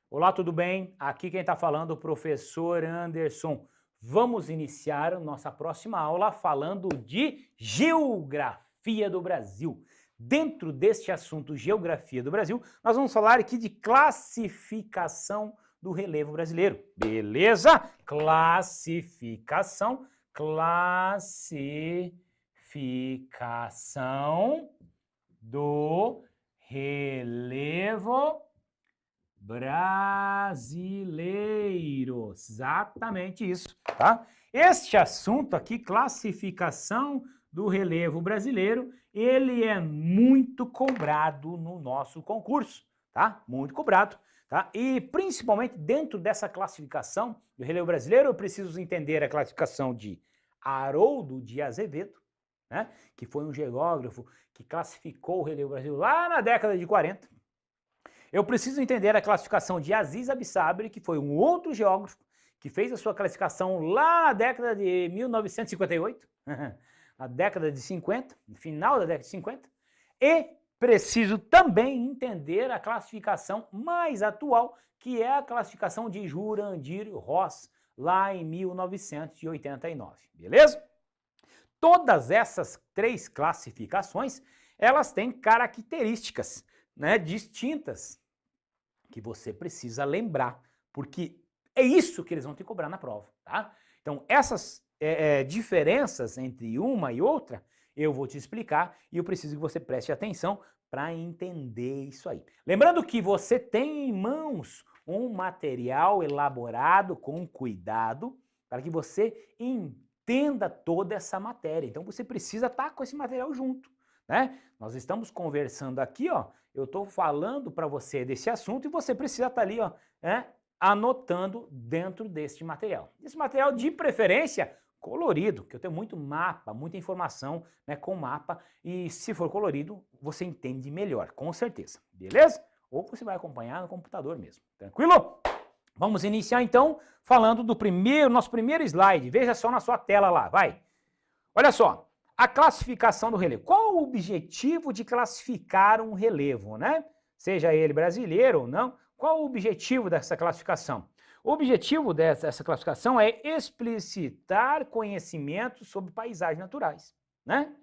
Olá, tudo bem? Aqui quem está falando é o professor Anderson. Vamos iniciar a nossa próxima aula falando de Geografia do Brasil. Dentro deste assunto Geografia do Brasil, nós vamos falar aqui de classificação do relevo brasileiro. Beleza? Classificação do relevo brasileiro. Exatamente isso, tá? Este assunto aqui, classificação do relevo brasileiro, ele é muito cobrado no nosso concurso, tá? Muito cobrado, tá? E principalmente dentro dessa classificação do relevo brasileiro, eu preciso entender a classificação de Haroldo de Azevedo, né? Que foi um geógrafo que classificou o relevo brasileiro lá na década de 40. Eu preciso entender a classificação de Aziz Absabre, que foi um outro geógrafo que fez a sua classificação lá na década de 1958, a década de 50, no final da década de 50, e preciso também entender a classificação mais atual, que é a classificação de Jurandir Ross, lá em 1989, beleza? Todas essas três classificações, elas têm características, né, distintas, que você precisa lembrar, porque é isso que eles vão te cobrar na prova, tá? Então, essas diferenças entre uma e outra, eu vou te explicar e eu preciso que você preste atenção para entender isso aí. Lembrando que você tem em mãos um material elaborado com cuidado para que você entenda toda essa matéria. Então, você precisa estar com esse material junto, né? Nós estamos conversando aqui, ó, eu estou falando para você desse assunto e você precisa estar ali, ó, anotando dentro deste material. Esse material, de preferência, colorido, que eu tenho muito mapa, muita informação, né, com mapa, e se for colorido, você entende melhor, com certeza, beleza? Ou você vai acompanhar no computador mesmo, tranquilo? Vamos iniciar então falando do nosso primeiro slide, veja só na sua tela lá, vai. Olha só, a classificação do relevo. Qual o objetivo de classificar um relevo, né? Seja ele brasileiro ou não, qual o objetivo dessa classificação? O objetivo dessa classificação é explicitar conhecimentos sobre paisagens naturais, né?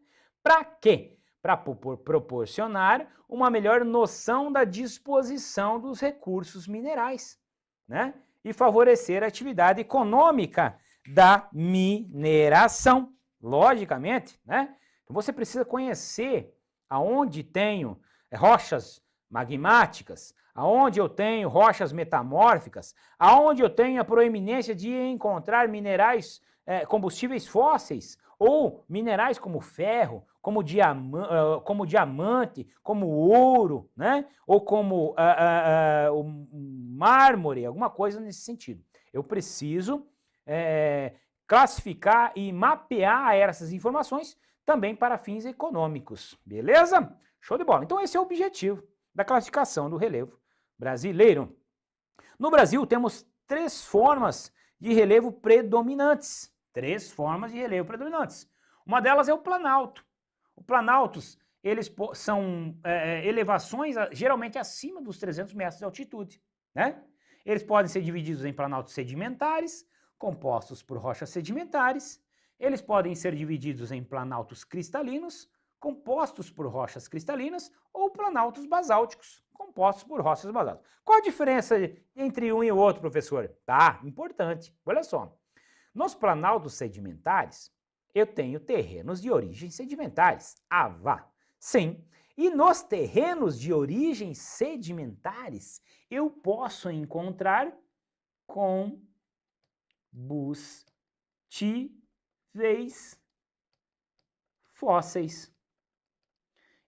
Para quê? Para proporcionar uma melhor noção da disposição dos recursos minerais, né? E favorecer a atividade econômica da mineração. Logicamente, né? Então você precisa conhecer aonde tenho rochas magmáticas, aonde eu tenho rochas metamórficas, aonde eu tenho a proeminência de encontrar minerais, combustíveis fósseis, ou minerais como ferro, como diamante, como ouro, né? Ou como o mármore, alguma coisa nesse sentido. Eu preciso classificar e mapear essas informações também para fins econômicos, beleza? Show de bola. Então esse é o objetivo da classificação do relevo brasileiro. No Brasil temos três formas de relevo predominantes. Três formas de relevo predominantes. Uma delas é o planalto. O planaltos, eles são elevações geralmente acima dos 300 metros de altitude, né? Eles podem ser divididos em planaltos sedimentares, compostos por rochas sedimentares. Eles podem ser divididos em planaltos cristalinos, compostos por rochas cristalinas, ou planaltos basálticos, compostos por rochas basálticas. Qual a diferença entre um e o outro, professor? Tá, importante. Olha só. Nos planaltos sedimentares, eu tenho terrenos de origem sedimentares. Ah, vá. Sim. E nos terrenos de origem sedimentares, eu posso encontrar combustíveis fósseis.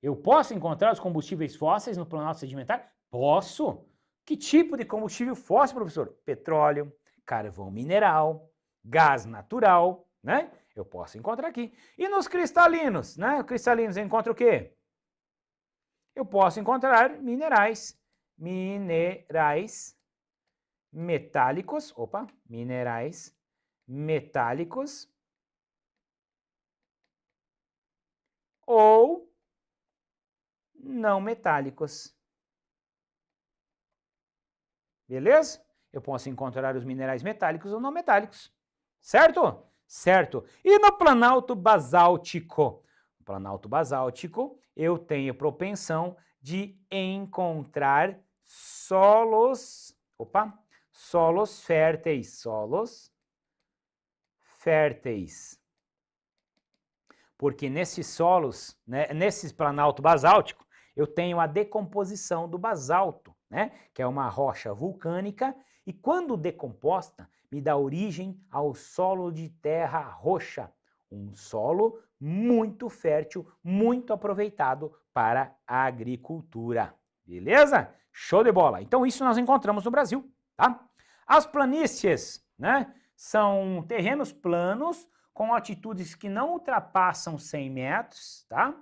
Eu posso encontrar os combustíveis fósseis no planalto sedimentar? Posso. Que tipo de combustível fóssil, professor? Petróleo, carvão mineral, gás natural, né? Eu posso encontrar aqui. E nos cristalinos, né? Cristalinos eu encontro o quê? Eu posso encontrar minerais metálicos, minerais metálicos ou não metálicos. beleza? Eu posso encontrar os minerais metálicos ou não metálicos, certo? Certo. E no planalto basáltico? No planalto basáltico, eu tenho propensão de encontrar solos férteis. Porque nesses solos, né, nesse planalto basáltico, eu tenho a decomposição do basalto, né, que é uma rocha vulcânica, e quando decomposta, me dá origem ao solo de terra roxa, um solo muito fértil, muito aproveitado para a agricultura. Beleza? Show de bola. Então isso nós encontramos no Brasil, tá? As planícies, né, são terrenos planos com altitudes que não ultrapassam 100 metros, tá?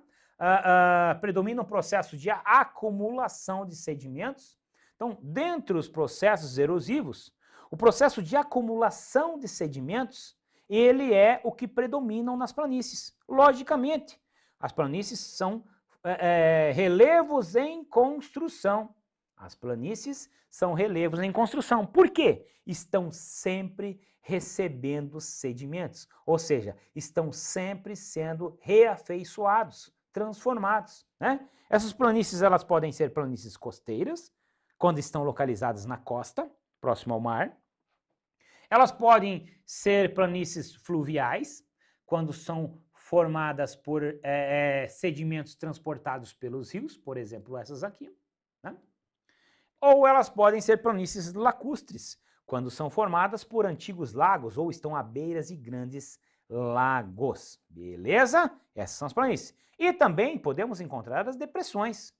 Predomina o processo de acumulação de sedimentos. Então, dentre os processos erosivos, o processo de acumulação de sedimentos, ele é o que predominam nas planícies. Logicamente, as planícies são relevos em construção. As planícies são relevos em construção. Por quê? Estão sempre recebendo sedimentos, ou seja, estão sempre sendo reafeiçoados, transformados, né? Essas planícies, elas podem ser planícies costeiras, quando estão localizadas na costa, próximo ao mar. Elas podem ser planícies fluviais, quando são formadas por sedimentos transportados pelos rios, por exemplo, essas aqui, né? Ou elas podem ser planícies lacustres, quando são formadas por antigos lagos ou estão à beira de grandes lagos. Beleza? Essas são as planícies. E também podemos encontrar as depressões.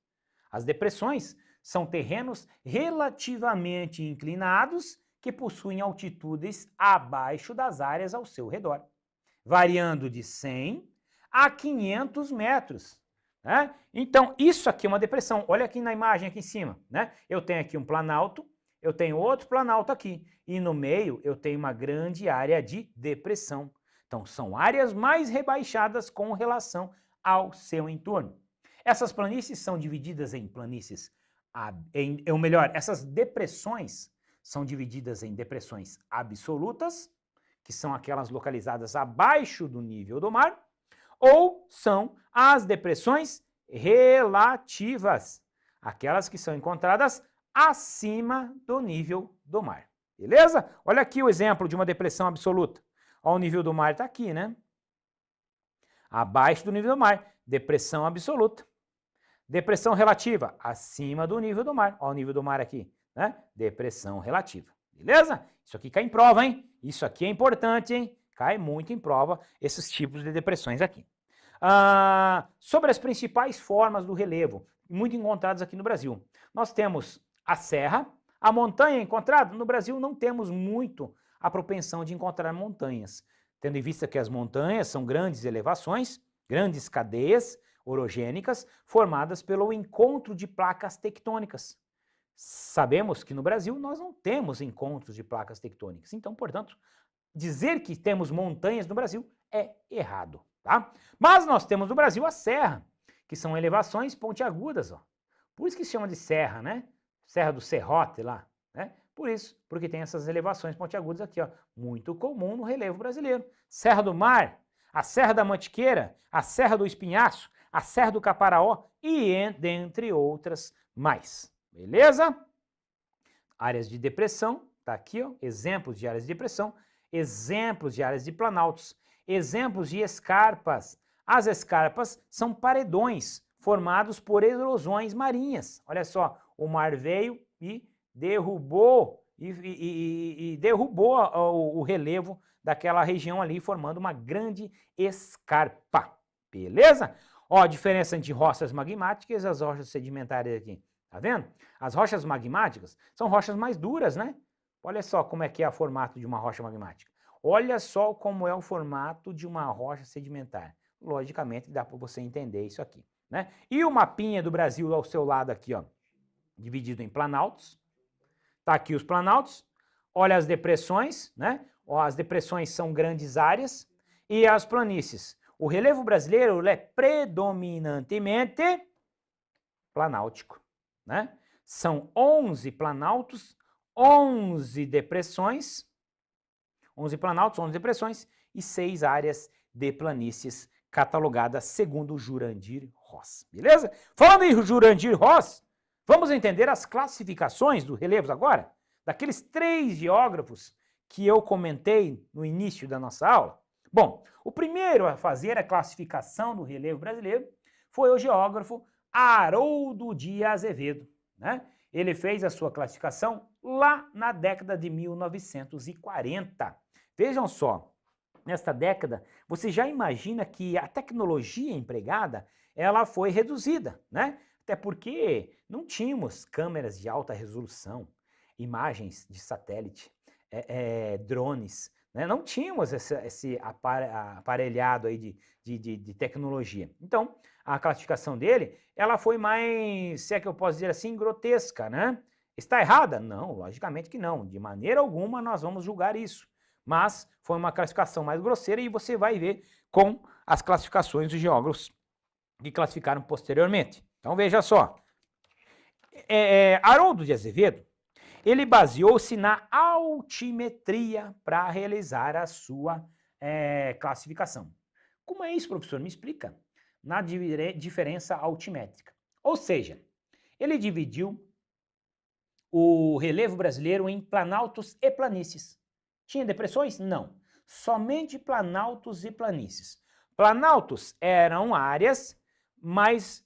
As depressões são terrenos relativamente inclinados que possuem altitudes abaixo das áreas ao seu redor, variando de 100 a 500 metros. Né? Então, isso aqui é uma depressão. Olha aqui na imagem aqui em cima. Né? Eu tenho aqui um planalto, eu tenho outro planalto aqui, e no meio eu tenho uma grande área de depressão. Então, são áreas mais rebaixadas com relação ao seu entorno. Essas planícies são divididas em planícies, ou melhor, essas depressões são divididas em depressões absolutas, que são aquelas localizadas abaixo do nível do mar, ou são as depressões relativas, aquelas que são encontradas acima do nível do mar. Beleza? Olha aqui o exemplo de uma depressão absoluta. Ó, o nível do mar está aqui, né? Abaixo do nível do mar, depressão absoluta. Depressão relativa, acima do nível do mar. Ó, o nível do mar aqui, né? Depressão relativa. Beleza? Isso aqui cai em prova, hein? Isso aqui é importante, hein? Cai muito em prova esses tipos de depressões aqui. Sobre as principais formas do relevo, muito encontradas aqui no Brasil. Nós temos a serra, a montanha encontrada. No Brasil não temos muito a propensão de encontrar montanhas, tendo em vista que as montanhas são grandes elevações, grandes cadeias orogênicas formadas pelo encontro de placas tectônicas. Sabemos que no Brasil nós não temos encontros de placas tectônicas, então, portanto, dizer que temos montanhas no Brasil é errado, tá? Mas nós temos no Brasil a serra, que são elevações pontiagudas, ó. Por isso que se chama de serra, né? Serra do Serrote lá, né? Por isso, porque tem essas elevações pontiagudas aqui, ó, muito comum no relevo brasileiro. Serra do Mar, a Serra da Mantiqueira, a Serra do Espinhaço, a Serra do Caparaó e dentre outras mais. Beleza? Áreas de depressão, tá aqui, ó, exemplos de áreas de depressão, exemplos de áreas de planaltos, exemplos de escarpas. As escarpas são paredões formados por erosões marinhas. Olha só, o mar veio e derrubou derrubou o relevo daquela região ali, formando uma grande escarpa. Beleza? Ó, a diferença entre rochas magmáticas e as rochas sedimentares aqui. Tá vendo? As rochas magmáticas são rochas mais duras, né? Olha só como é que é o formato de uma rocha magmática. Olha só como é o formato de uma rocha sedimentar. Logicamente, dá para você entender isso aqui, né? E o mapinha do Brasil ao seu lado aqui, ó, dividido em planaltos. Tá aqui os planaltos. Olha as depressões, né? Ó, as depressões são grandes áreas. E as planícies. O relevo brasileiro ele é predominantemente planáltico, né? São 11 planaltos, 11 depressões, 11 planaltos, 11 depressões e 6 áreas de planícies catalogadas segundo Jurandir Ross. Beleza? Falando em Jurandir Ross, vamos entender as classificações dos relevos agora? Daqueles 3 geógrafos que eu comentei no início da nossa aula. Bom, o primeiro a fazer a classificação do relevo brasileiro foi o geógrafo Haroldo de Azevedo, né? Ele fez a sua classificação lá na década de 1940. Vejam só, nesta década, você já imagina que a tecnologia empregada, ela foi reduzida, né? Até porque não tínhamos câmeras de alta resolução, imagens de satélite, drones, né? Não tínhamos esse aparelhado aí de tecnologia. Então, a classificação dele, ela foi mais, se é que eu posso dizer assim, grotesca, né? Está errada? Não, logicamente que não. De maneira alguma nós vamos julgar isso. Mas foi uma classificação mais grosseira e você vai ver com as classificações dos geógrafos que classificaram posteriormente. Então veja só, Haroldo de Azevedo, ele baseou-se na altimetria para realizar a sua classificação. Como é isso, professor? Me explica. Na diferença altimétrica. Ou seja, ele dividiu o relevo brasileiro em planaltos e planícies. Tinha depressões? Não. Somente planaltos e planícies. Planaltos eram áreas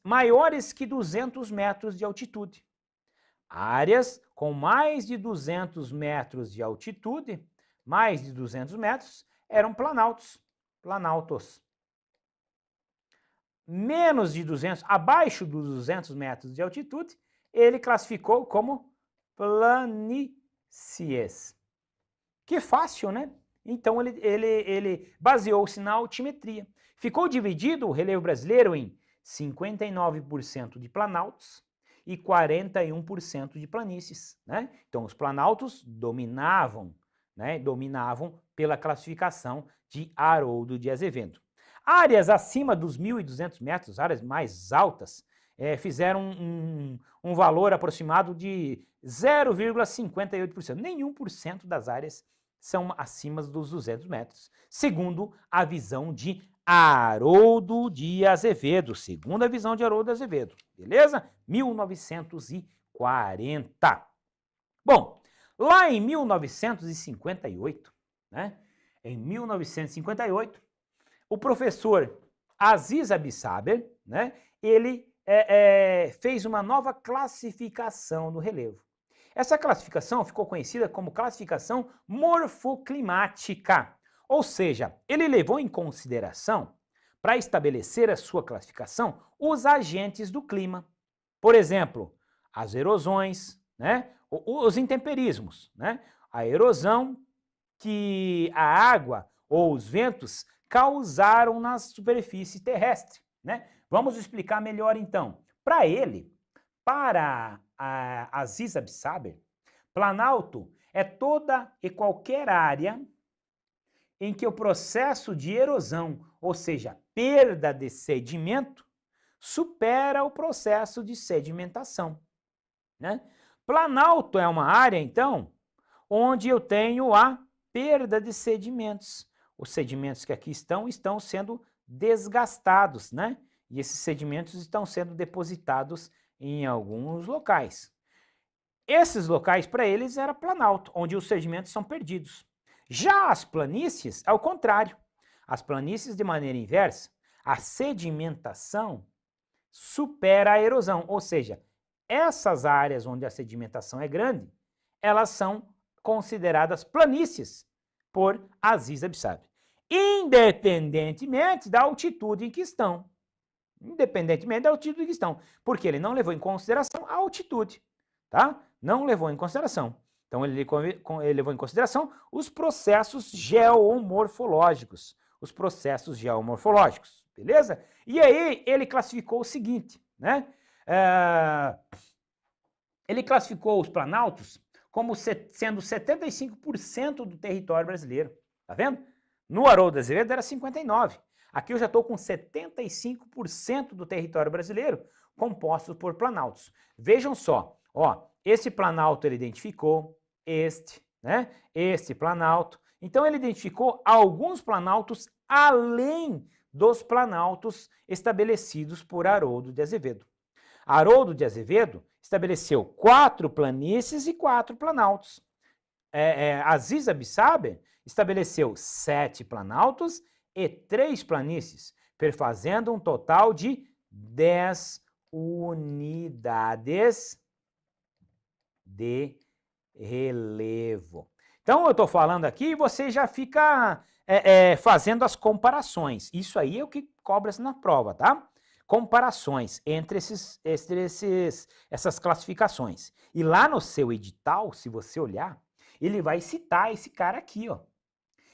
maiores que 200 metros de altitude. Áreas com mais de 200 metros de altitude, mais de 200 metros, eram planaltos. Menos de 200, abaixo dos 200 metros de altitude, ele classificou como planícies. Que fácil, né? Então ele baseou-se na altimetria. Ficou dividido o relevo brasileiro em 59% de planaltos e 41% de planícies, né? Então os planaltos dominavam, né? Dominavam pela classificação de Haroldo de Azevedo. Áreas acima dos 1.200 metros, áreas mais altas, fizeram um valor aproximado de 0,58%. Nenhum por cento das áreas são acima dos 200 metros, segundo a visão de Haroldo de Azevedo. Segundo a visão de Haroldo de Azevedo. Beleza? 1940. Bom, lá em 1958, né? Em 1958, o professor Aziz Absaber, né, ele fez uma nova classificação do relevo. Essa classificação ficou conhecida como classificação morfoclimática, ou seja, ele levou em consideração, para estabelecer a sua classificação, os agentes do clima. Por exemplo, as erosões, né, os intemperismos, né, a erosão que a água ou os ventos causaram na superfície terrestre, né? Vamos explicar melhor então. Para ele, para Aziz Absaber, planalto é toda e qualquer área em que o processo de erosão, ou seja, perda de sedimento, supera o processo de sedimentação, né? Planalto é uma área, então, onde eu tenho a perda de sedimentos. Os sedimentos que aqui estão sendo desgastados, né? E esses sedimentos estão sendo depositados em alguns locais. Esses locais, para eles, era planalto, onde os sedimentos são perdidos. Já as planícies, ao contrário. As planícies, de maneira inversa, a sedimentação supera a erosão, ou seja, essas áreas onde a sedimentação é grande, elas são consideradas planícies por Aziz Absaber, independentemente da altitude em que estão. Porque ele não levou em consideração a altitude, tá? Não levou em consideração. Então, ele levou em consideração os processos geomorfológicos. Beleza? E aí, ele classificou o seguinte, né? Ele classificou os planaltos como sendo 75% do território brasileiro. Tá vendo? No Haroldo de Azevedo era 59%. Aqui eu já estou com 75% do território brasileiro composto por planaltos. Vejam só, ó, esse planalto ele identificou, né? Este planalto. Então ele identificou alguns planaltos além dos planaltos estabelecidos por Haroldo de Azevedo. Haroldo de Azevedo estabeleceu 4 planícies e 4 planaltos. Aziz Absaber estabeleceu 7 planaltos e 3 planícies, perfazendo um total de 10 unidades de relevo. Então, eu estou falando aqui e você já fica fazendo as comparações. Isso aí é o que cobra-se na prova, tá? Comparações entre essas classificações. E lá no seu edital, se você olhar, ele vai citar esse cara aqui, ó.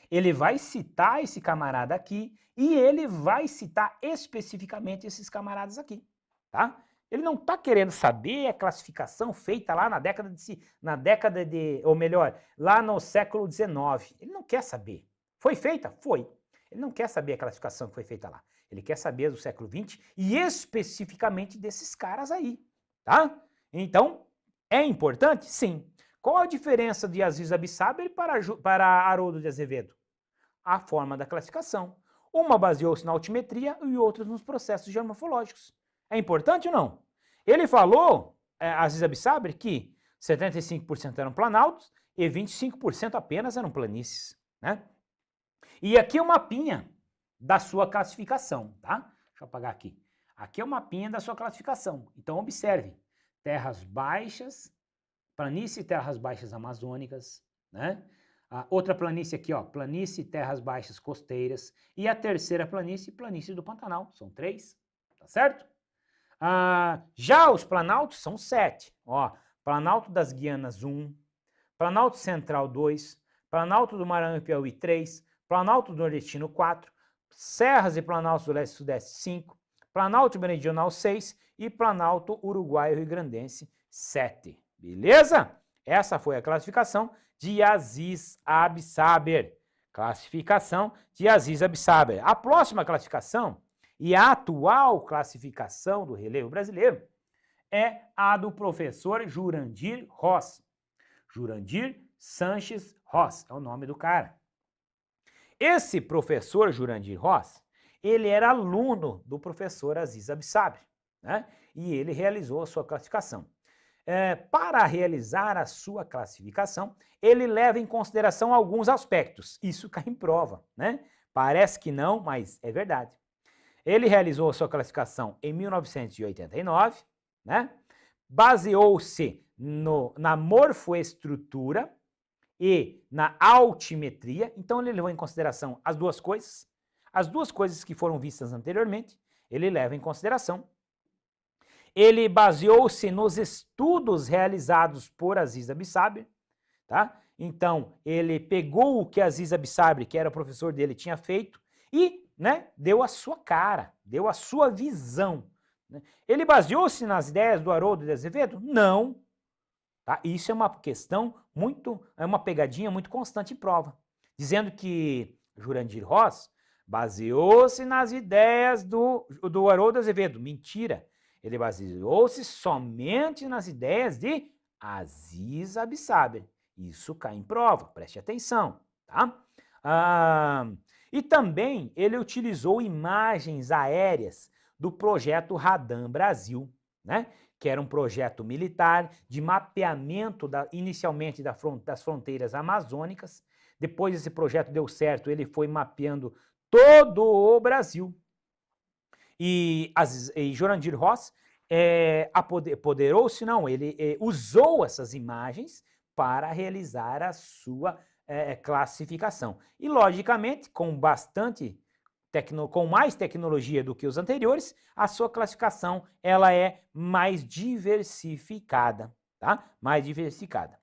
Ele vai citar esse camarada aqui e ele vai citar especificamente esses camaradas aqui, tá? Ele não está querendo saber a classificação feita lá ou melhor, lá no século XIX. Ele não quer saber. Foi feita? Foi. Ele não quer saber a classificação que foi feita lá. Ele quer saber do século XX e especificamente desses caras aí, tá? Então, é importante? Sim. Qual a diferença de Aziz Absaber para Haroldo de Azevedo? A forma da classificação. Uma baseou-se na altimetria e outra nos processos geomorfológicos. É importante ou não? Ele falou, Aziz Absaber, que 75% eram planaltos e 25% apenas eram planícies, né? E aqui é o mapinha da sua classificação, tá? Deixa eu apagar aqui. Aqui é o mapinha da sua classificação. Então, observe. Terras baixas, planície e terras baixas amazônicas, né? A outra planície aqui, ó, planície e terras baixas costeiras. E a terceira planície, planície do Pantanal. São 3, tá certo? Já os planaltos são 7. Ó, Planalto das Guianas 1, Planalto Central 2, Planalto do Maranhão e Piauí 3, Planalto do Nordestino 4, Serras e Planaltos do Leste e Sudeste 5, Planalto Meridional 6 e Planalto Uruguaio Rio Grandense 7. Beleza? Essa foi a classificação de Aziz Absaber. Classificação de Aziz Absaber. A próxima classificação e a atual classificação do relevo brasileiro é a do professor Jurandir Ross. Jurandir Sanches Ross é o nome do cara. Esse professor Jurandir Ross, ele era aluno do professor Aziz Absaber, né? E ele realizou a sua classificação. Para realizar a sua classificação, ele leva em consideração alguns aspectos. Isso cai em prova, né? Parece que não, mas é verdade. Ele realizou a sua classificação em 1989, né? Baseou-se na morfoestrutura e na altimetria. Então, ele levou em consideração as duas coisas que foram vistas anteriormente, ele leva em consideração. Ele baseou-se nos estudos realizados por Aziz Absaber, tá? Então, ele pegou o que Aziz Absaber, que era o professor dele, tinha feito e, né, deu a sua cara, deu a sua visão. Né? Ele baseou-se nas ideias do Haroldo de Azevedo? Não. Tá? Isso é uma questão é uma pegadinha muito constante em prova, dizendo que Jurandir Ross baseou-se nas ideias do Haroldo de Azevedo. Mentira. Ele baseou-se somente nas ideias de Aziz Absaber. Isso cai em prova, preste atenção, tá? E também ele utilizou imagens aéreas do projeto Radam Brasil, né? Que era um projeto militar de mapeamento inicialmente das fronteiras amazônicas. Depois esse projeto deu certo, ele foi mapeando todo o Brasil. E Jurandir Ross apoderou-se, não, ele usou essas imagens para realizar a sua classificação. E, logicamente, com mais tecnologia do que os anteriores, a sua classificação ela é mais diversificada, tá? Mais diversificada.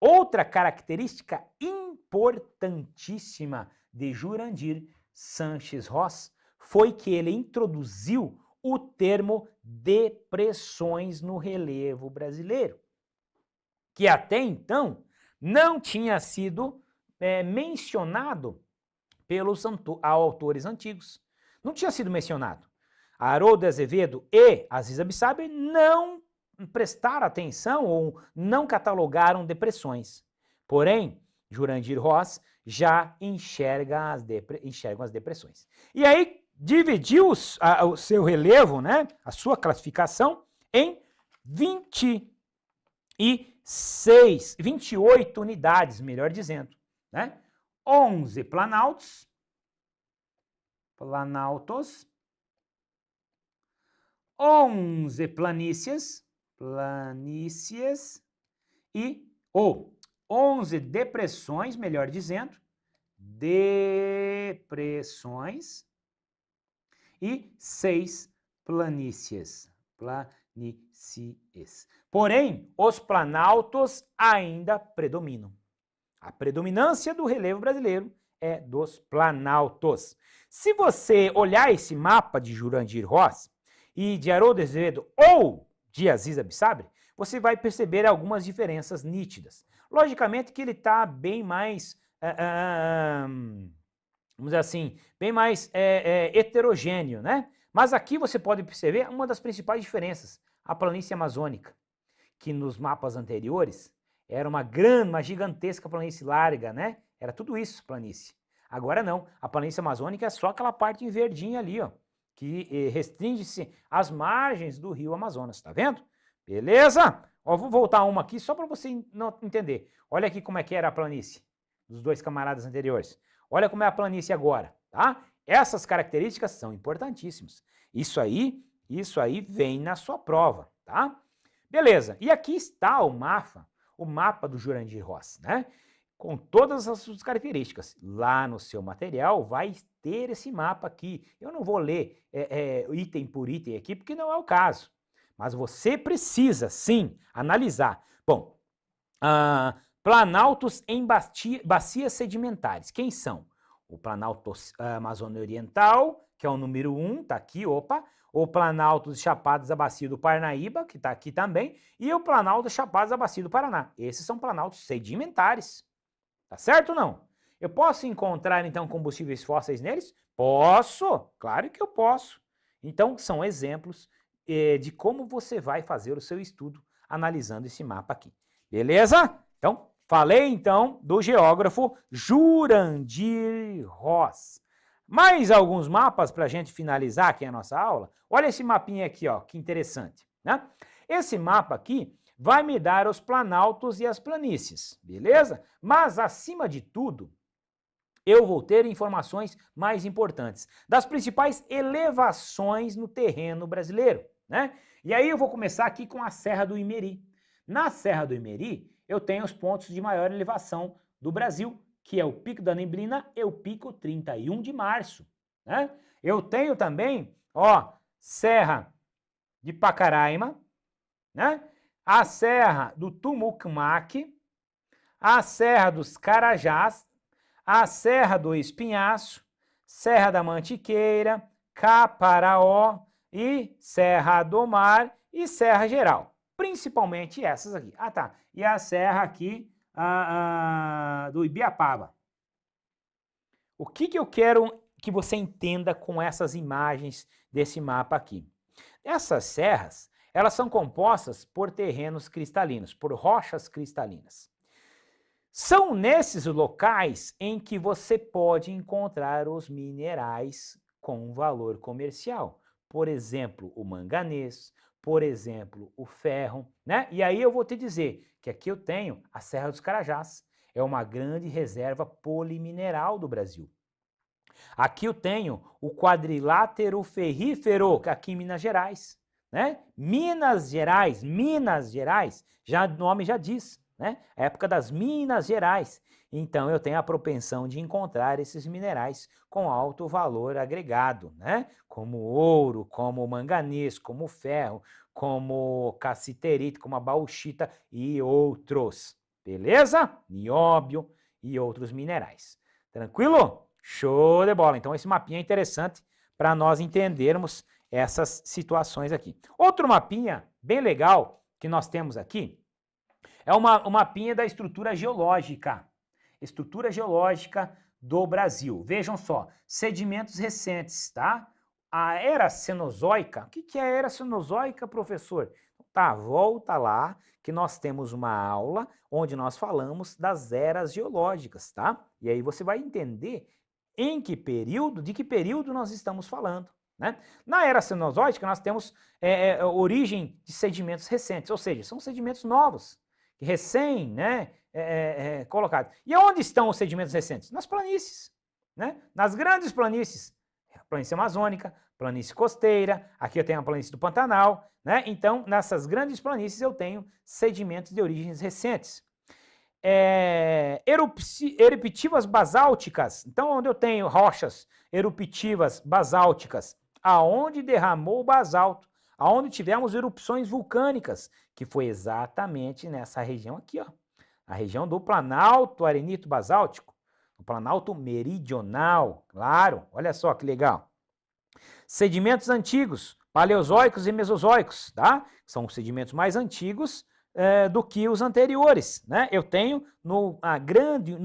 Outra característica importantíssima de Jurandir Sanches Ross foi que ele introduziu o termo depressões no relevo brasileiro, que até então não tinha sido mencionado pelos autores antigos. Não tinha sido mencionado. Haroldo de Azevedo e Aziz Absaber não prestaram atenção ou não catalogaram depressões. Porém, Jurandir Ross já enxergam as depressões. E aí dividiu o seu relevo, né, a sua classificação, em 28 unidades, melhor dizendo, né? 11 planaltos, 11 planícies e 11 depressões, melhor dizendo, depressões e 6 planícies. Porém, os planaltos ainda predominam. A predominância do relevo brasileiro é dos planaltos. Se você olhar esse mapa de Jurandir Ross e de Haroldo Azevedo ou de Aziz Absabre, você vai perceber algumas diferenças nítidas. Logicamente que ele está bem mais, vamos dizer assim, bem mais heterogêneo, né? Mas aqui você pode perceber uma das principais diferenças, a planície amazônica, que nos mapas anteriores era uma gigantesca planície larga, né? Era tudo isso, planície. Agora não, a planície amazônica é só aquela parte em verdinha ali, ó, que restringe-se às margens do rio Amazonas, tá vendo? Beleza? Ó, vou voltar uma aqui só para você não entender. Olha aqui como é que era a planície dos dois camaradas anteriores. Olha como é a planície agora, tá? Essas características são importantíssimas. Isso aí vem na sua prova, tá? Beleza, e aqui está o mapa do Jurandir Ross, né? Com todas as suas características. Lá no seu material vai ter esse mapa aqui. Eu não vou ler item por item aqui, porque não é o caso. Mas você precisa, sim, analisar. Bom, planaltos em bacias sedimentares. Quem são? O Planalto Amazônia Oriental, que é o número 1, tá aqui, opa. O Planalto dos Chapados da Bacia do Parnaíba, que tá aqui também. E o Planalto dos Chapados da Bacia do Paraná. Esses são planaltos sedimentares. Tá certo ou não? Eu posso encontrar, então, combustíveis fósseis neles? Posso, claro que eu posso. Então, são exemplos de como você vai fazer o seu estudo analisando esse mapa aqui. Beleza? Então, falei, então, do geógrafo Jurandir Ross. Mais alguns mapas para a gente finalizar aqui a nossa aula. Olha esse mapinha aqui, ó, que interessante, né? Esse mapa aqui vai me dar os planaltos e as planícies, beleza? Mas, acima de tudo, eu vou ter informações mais importantes das principais elevações no terreno brasileiro, né? E aí eu vou começar aqui com a Serra do Imeri. Na Serra do Imeri, eu tenho os pontos de maior elevação do Brasil, que é o Pico da Neblina e o Pico 31 de Março, né? Eu tenho também, ó, Serra de Pacaraima, né? A Serra do Tumucumaque, a Serra dos Carajás, a Serra do Espinhaço, Serra da Mantiqueira, Caparaó e Serra do Mar e Serra Geral. Principalmente essas aqui. Ah, tá. E a serra aqui do Ibiapaba. O que eu quero que você entenda com essas imagens desse mapa aqui? Essas serras, elas são compostas por terrenos cristalinos, por rochas cristalinas. São nesses locais em que você pode encontrar os minerais com valor comercial. Por exemplo, o manganês, por exemplo, o ferro, né? E aí eu vou te dizer que aqui eu tenho a Serra dos Carajás, é uma grande reserva polimineral do Brasil. Aqui eu tenho o quadrilátero ferrífero, aqui em Minas Gerais, né? Minas Gerais, já, o nome já diz, né? A época das Minas Gerais. Então eu tenho a propensão de encontrar esses minerais com alto valor agregado, né? Como ouro, como manganês, como ferro, como cassiterite, como a bauxita e outros. Beleza? Nióbio e outros minerais. Tranquilo? Show de bola. Então esse mapinha é interessante para nós entendermos essas situações aqui. Outro mapinha bem legal que nós temos aqui é o mapinha da estrutura geológica. Estrutura geológica do Brasil. Vejam só, sedimentos recentes, tá? A era Cenozoica. O que é a era Cenozoica, professor? Tá, volta lá, que nós temos uma aula onde nós falamos das eras geológicas, tá? E aí você vai entender de que período nós estamos falando, né? Na era cenozoica nós temos origem de sedimentos recentes, ou seja, são sedimentos novos, recém, né, colocados. E onde estão os sedimentos recentes? Nas planícies, né? Nas grandes planícies, planície amazônica, planície costeira, aqui eu tenho a planície do Pantanal, né? Então, nessas grandes planícies eu tenho sedimentos de origens recentes. Eruptivas basálticas, então onde eu tenho rochas eruptivas basálticas, aonde derramou o basalto, aonde tivemos erupções vulcânicas, que foi exatamente nessa região aqui, ó, a região do Planalto Arenito Basáltico, o Planalto Meridional, claro, olha só que legal. Sedimentos antigos, paleozoicos e mesozoicos, tá? São os sedimentos mais antigos do que os anteriores, né? Eu tenho no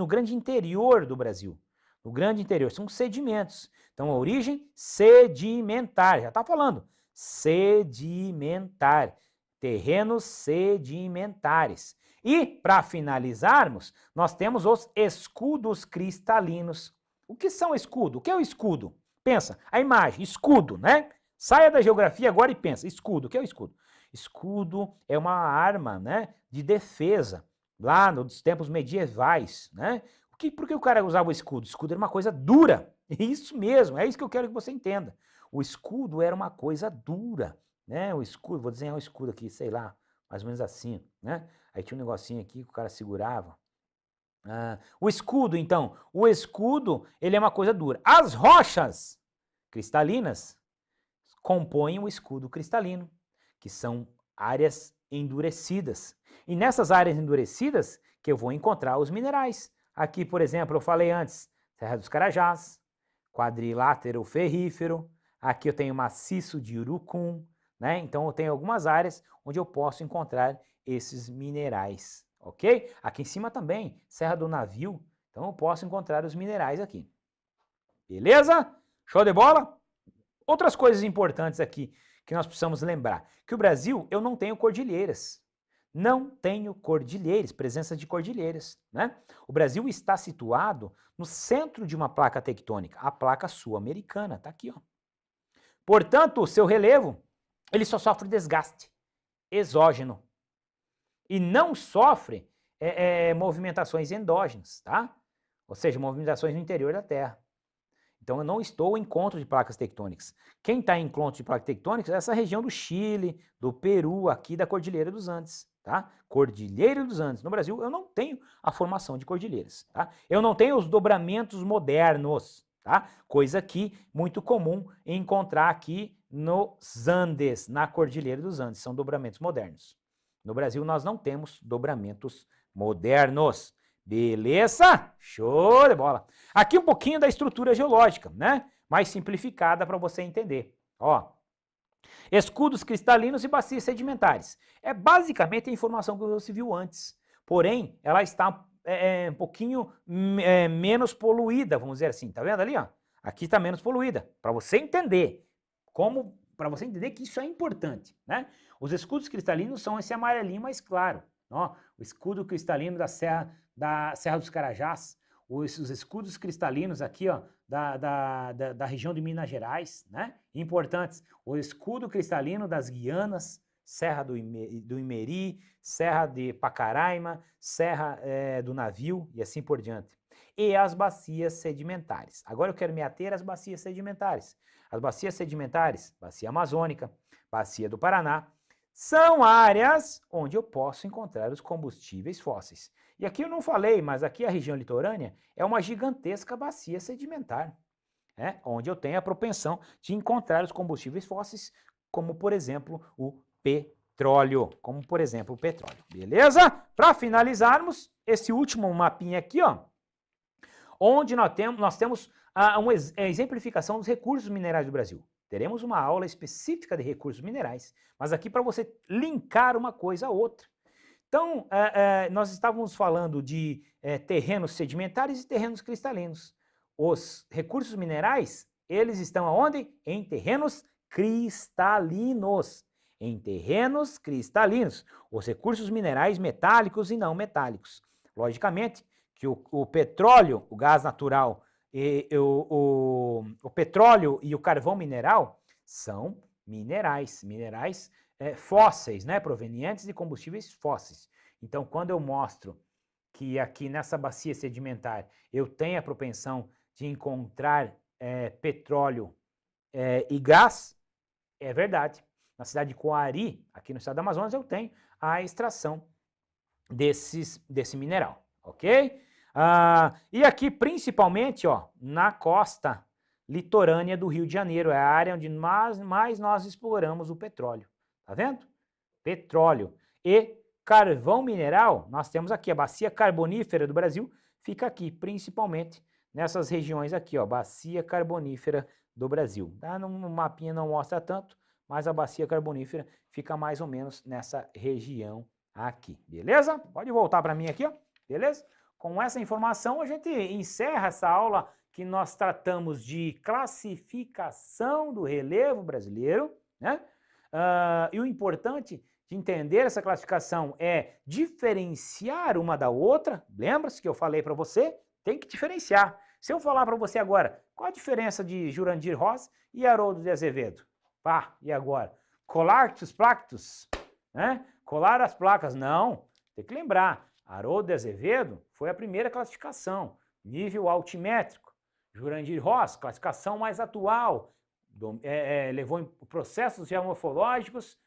grande interior do Brasil. No grande interior, são sedimentos. Então, a origem sedimentar, já está falando, sedimentar, terrenos sedimentares. E, para finalizarmos, nós temos os escudos cristalinos. O que são escudo? O que é o escudo? Pensa, a imagem, escudo, né? Saia da geografia agora e pensa, escudo, o que é o escudo? Escudo é uma arma, né, de defesa, lá nos tempos medievais, né? Por que o cara usava o escudo? O escudo era uma coisa dura, isso mesmo, é isso que eu quero que você entenda. O escudo era uma coisa dura, né? O escudo, vou desenhar um escudo aqui, sei lá, mais ou menos assim, né? Aí tinha um negocinho aqui que o cara segurava. O escudo, então, ele é uma coisa dura. As rochas cristalinas compõem o escudo cristalino, que são áreas endurecidas. E nessas áreas endurecidas que eu vou encontrar os minerais. Aqui, por exemplo, eu falei antes, Serra dos Carajás, quadrilátero ferrífero, aqui eu tenho maciço de Urucum, né? Então eu tenho algumas áreas onde eu posso encontrar esses minerais, ok? Aqui em cima também, Serra do Navio, então eu posso encontrar os minerais aqui. Beleza? Show de bola? Outras coisas importantes aqui que nós precisamos lembrar, que o Brasil, eu não tenho cordilheiras. Não tenho cordilheiras, presença de cordilheiras, né? O Brasil está situado no centro de uma placa tectônica, a placa sul-americana, tá aqui, ó. Portanto, o seu relevo, ele só sofre desgaste exógeno e não sofre movimentações endógenas, tá? Ou seja, movimentações no interior da Terra. Então, eu não estou em encontro de placas tectônicas. Quem está em encontro de placas tectônicas é essa região do Chile, do Peru, aqui da Cordilheira dos Andes, tá? Cordilheira dos Andes. No Brasil, eu não tenho a formação de cordilheiras, tá? Eu não tenho os dobramentos modernos, tá? Coisa que muito comum encontrar aqui nos Andes, na Cordilheira dos Andes. São dobramentos modernos. No Brasil, nós não temos dobramentos modernos. Beleza? Show de bola! Aqui um pouquinho da estrutura geológica, né? Mais simplificada para você entender. Ó, escudos cristalinos e bacias sedimentares. É basicamente a informação que você viu antes. Porém, ela está um pouquinho menos poluída, vamos dizer assim. Tá vendo ali, ó? Aqui está menos poluída. Para você entender para você entender que isso é importante, né? Os escudos cristalinos são esse amarelinho mais claro. Ó, o escudo cristalino da Serra dos Carajás, os escudos cristalinos aqui, ó, da região de Minas Gerais, né? Importantes. O escudo cristalino das Guianas, Serra do Imeri, Serra de Pacaraima, Serra do Navio e assim por diante. E as bacias sedimentares. Agora eu quero me ater às bacias sedimentares. As bacias sedimentares, bacia amazônica, bacia do Paraná, são áreas onde eu posso encontrar os combustíveis fósseis. E aqui eu não falei, mas aqui a região litorânea é uma gigantesca bacia sedimentar, né? Onde eu tenho a propensão de encontrar os combustíveis fósseis, como por exemplo o petróleo. Beleza? Para finalizarmos, esse último mapinha aqui, ó, onde nós temos uma exemplificação dos recursos minerais do Brasil. Teremos uma aula específica de recursos minerais, mas aqui para você linkar uma coisa a outra. Então, nós estávamos falando de terrenos sedimentares e terrenos cristalinos. Os recursos minerais, eles estão aonde? Em terrenos cristalinos. em terrenos cristalinos, os recursos minerais metálicos e não metálicos. Logicamente que o petróleo, o gás natural, o petróleo e o carvão mineral são minerais fósseis, né, provenientes de combustíveis fósseis. Então, quando eu mostro que aqui nessa bacia sedimentar eu tenho a propensão de encontrar petróleo e gás, é verdade. Na cidade de Coari, aqui no estado do Amazonas, eu tenho a extração desse mineral, ok? E aqui, principalmente, ó, na costa litorânea do Rio de Janeiro, é a área onde mais nós exploramos o petróleo. Tá vendo? Petróleo e carvão mineral, nós temos aqui a bacia carbonífera do Brasil, fica aqui, principalmente nessas regiões aqui, ó, bacia carbonífera do Brasil. Tá? No mapinha não mostra tanto, mas a bacia carbonífera fica mais ou menos nessa região aqui, beleza? Pode voltar para mim aqui, ó, beleza? Com essa informação a gente encerra essa aula que nós tratamos de classificação do relevo brasileiro, né? E o importante de entender essa classificação é diferenciar uma da outra. Lembra-se que eu falei para você? Tem que diferenciar. Se eu falar para você agora, qual a diferença de Jurandir Rosa e Haroldo de Azevedo? Pá, e agora? Colarctus plactus, né? Colar as placas, não. Tem que lembrar, Haroldo de Azevedo foi a primeira classificação, nível altimétrico. Jurandir Rosa, classificação mais atual, levou em processos geomorfológicos,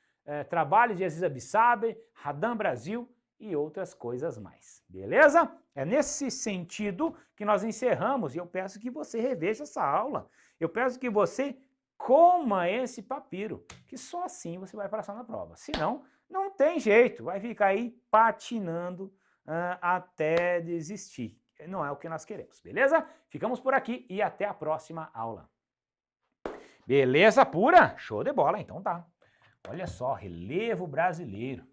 trabalhos de Aziz Abissaber, Radam Brasil e outras coisas mais. Beleza? É nesse sentido que nós encerramos e eu peço que você reveja essa aula. Eu peço que você coma esse papiro, que só assim você vai passar na prova. Senão, não tem jeito, vai ficar aí patinando até desistir. Não é o que nós queremos, beleza? Ficamos por aqui e até a próxima aula. Beleza pura? Show de bola, então tá. Olha só, relevo brasileiro.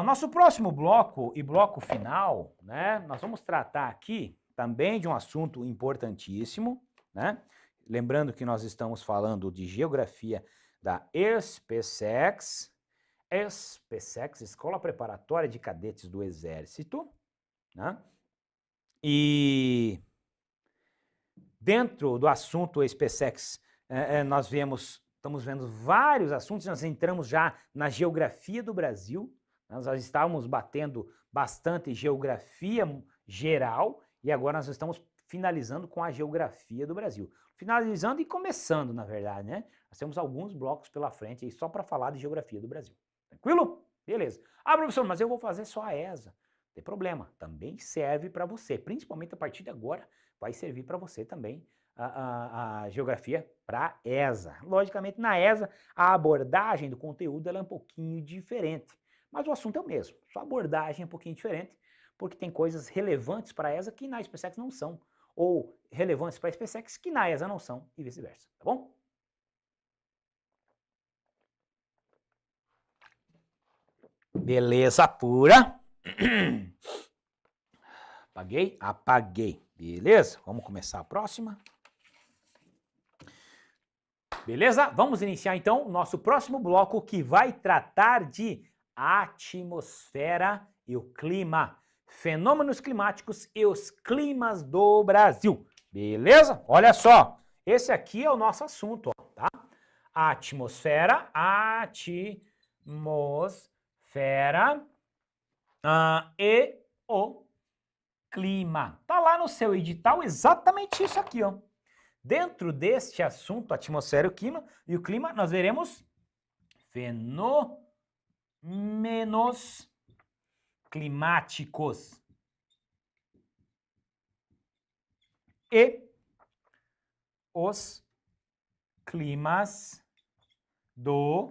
Nosso próximo bloco e bloco final, né? Nós vamos tratar aqui também de um assunto importantíssimo, né? Lembrando que nós estamos falando de geografia da SPSEX, Escola Preparatória de Cadetes do Exército, né? E dentro do assunto SPSEX, nós estamos vendo vários assuntos, nós entramos já na geografia do Brasil, nós estávamos batendo bastante geografia geral e agora nós estamos finalizando com a geografia do Brasil. Finalizando e começando, na verdade, né? Nós temos alguns blocos pela frente aí só para falar de geografia do Brasil. Tranquilo? Beleza. Professor, mas eu vou fazer só a ESA. Não tem problema, também serve para você, principalmente a partir de agora, vai servir para você também a geografia para ESA. Logicamente, na ESA, a abordagem do conteúdo ela é um pouquinho diferente, mas o assunto é o mesmo, só a abordagem é um pouquinho diferente, porque tem coisas relevantes para a ESA que na SPSEX não são, ou relevantes para a SPSEX que na ESA não são, e vice-versa, tá bom? Beleza pura. Apaguei? Apaguei. Beleza? Vamos começar a próxima. Beleza? Vamos iniciar então o nosso próximo bloco que vai tratar de atmosfera e o clima. Fenômenos climáticos e os climas do Brasil. Beleza? Olha só. Esse aqui é o nosso assunto, ó, tá? Atmosfera e o clima. Tá lá no seu edital exatamente isso aqui, ó. Dentro deste assunto, atmosfera e o clima, nós veremos fenômenos climáticos e os climas do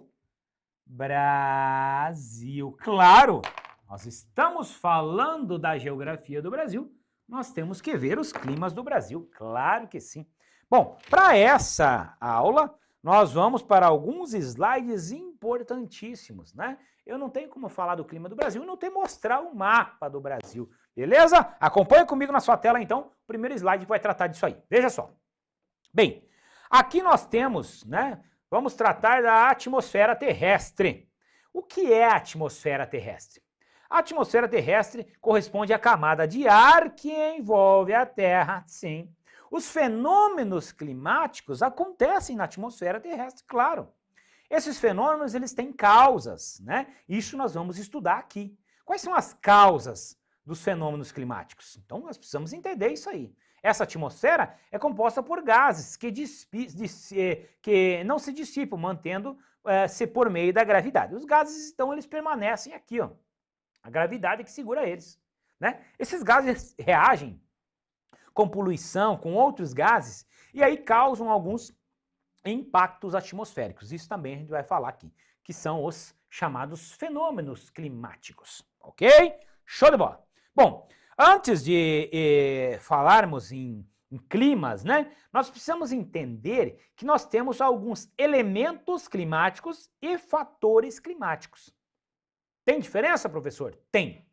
Brasil. Claro, nós estamos falando da geografia do Brasil, nós temos que ver os climas do Brasil, claro que sim. Bom, para essa aula, nós vamos para alguns slides importantíssimos, né? Eu não tenho como falar do clima do Brasil e não tenho mostrar o mapa do Brasil, beleza? Acompanha comigo na sua tela, então, o primeiro slide vai tratar disso aí. Veja só. Bem, aqui nós temos, né, vamos tratar da atmosfera terrestre. O que é a atmosfera terrestre? A atmosfera terrestre corresponde à camada de ar que envolve a Terra, sim. Os fenômenos climáticos acontecem na atmosfera terrestre, claro. Esses fenômenos, eles têm causas, né? Isso nós vamos estudar aqui. Quais são as causas dos fenômenos climáticos? Então, nós precisamos entender isso aí. Essa atmosfera é composta por gases que não se dissipam, mantendo-se por meio da gravidade. Os gases, então, eles permanecem aqui, ó. A gravidade é que segura eles, né? Esses gases reagem com poluição, com outros gases, e aí causam alguns impactos atmosféricos. Isso também a gente vai falar aqui, que são os chamados fenômenos climáticos, ok? Show de bola! Bom, antes de falarmos em climas, né, nós precisamos entender que nós temos alguns elementos climáticos e fatores climáticos. Tem diferença, professor? Tem.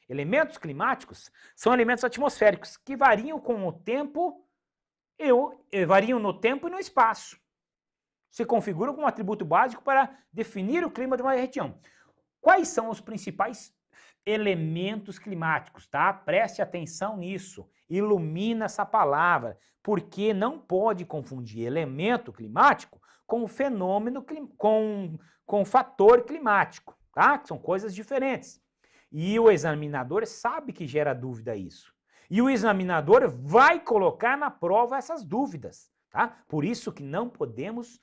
Elementos climáticos são elementos atmosféricos que variam com o tempo variam no tempo e no espaço. Se configuram como um atributo básico para definir o clima de uma região. Quais são os principais elementos climáticos, tá? Preste atenção nisso. Ilumina essa palavra, porque não pode confundir elemento climático com fenômeno, com fator climático, tá? São coisas diferentes. E o examinador sabe que gera dúvida isso. E o examinador vai colocar na prova essas dúvidas, tá? Por isso que não podemos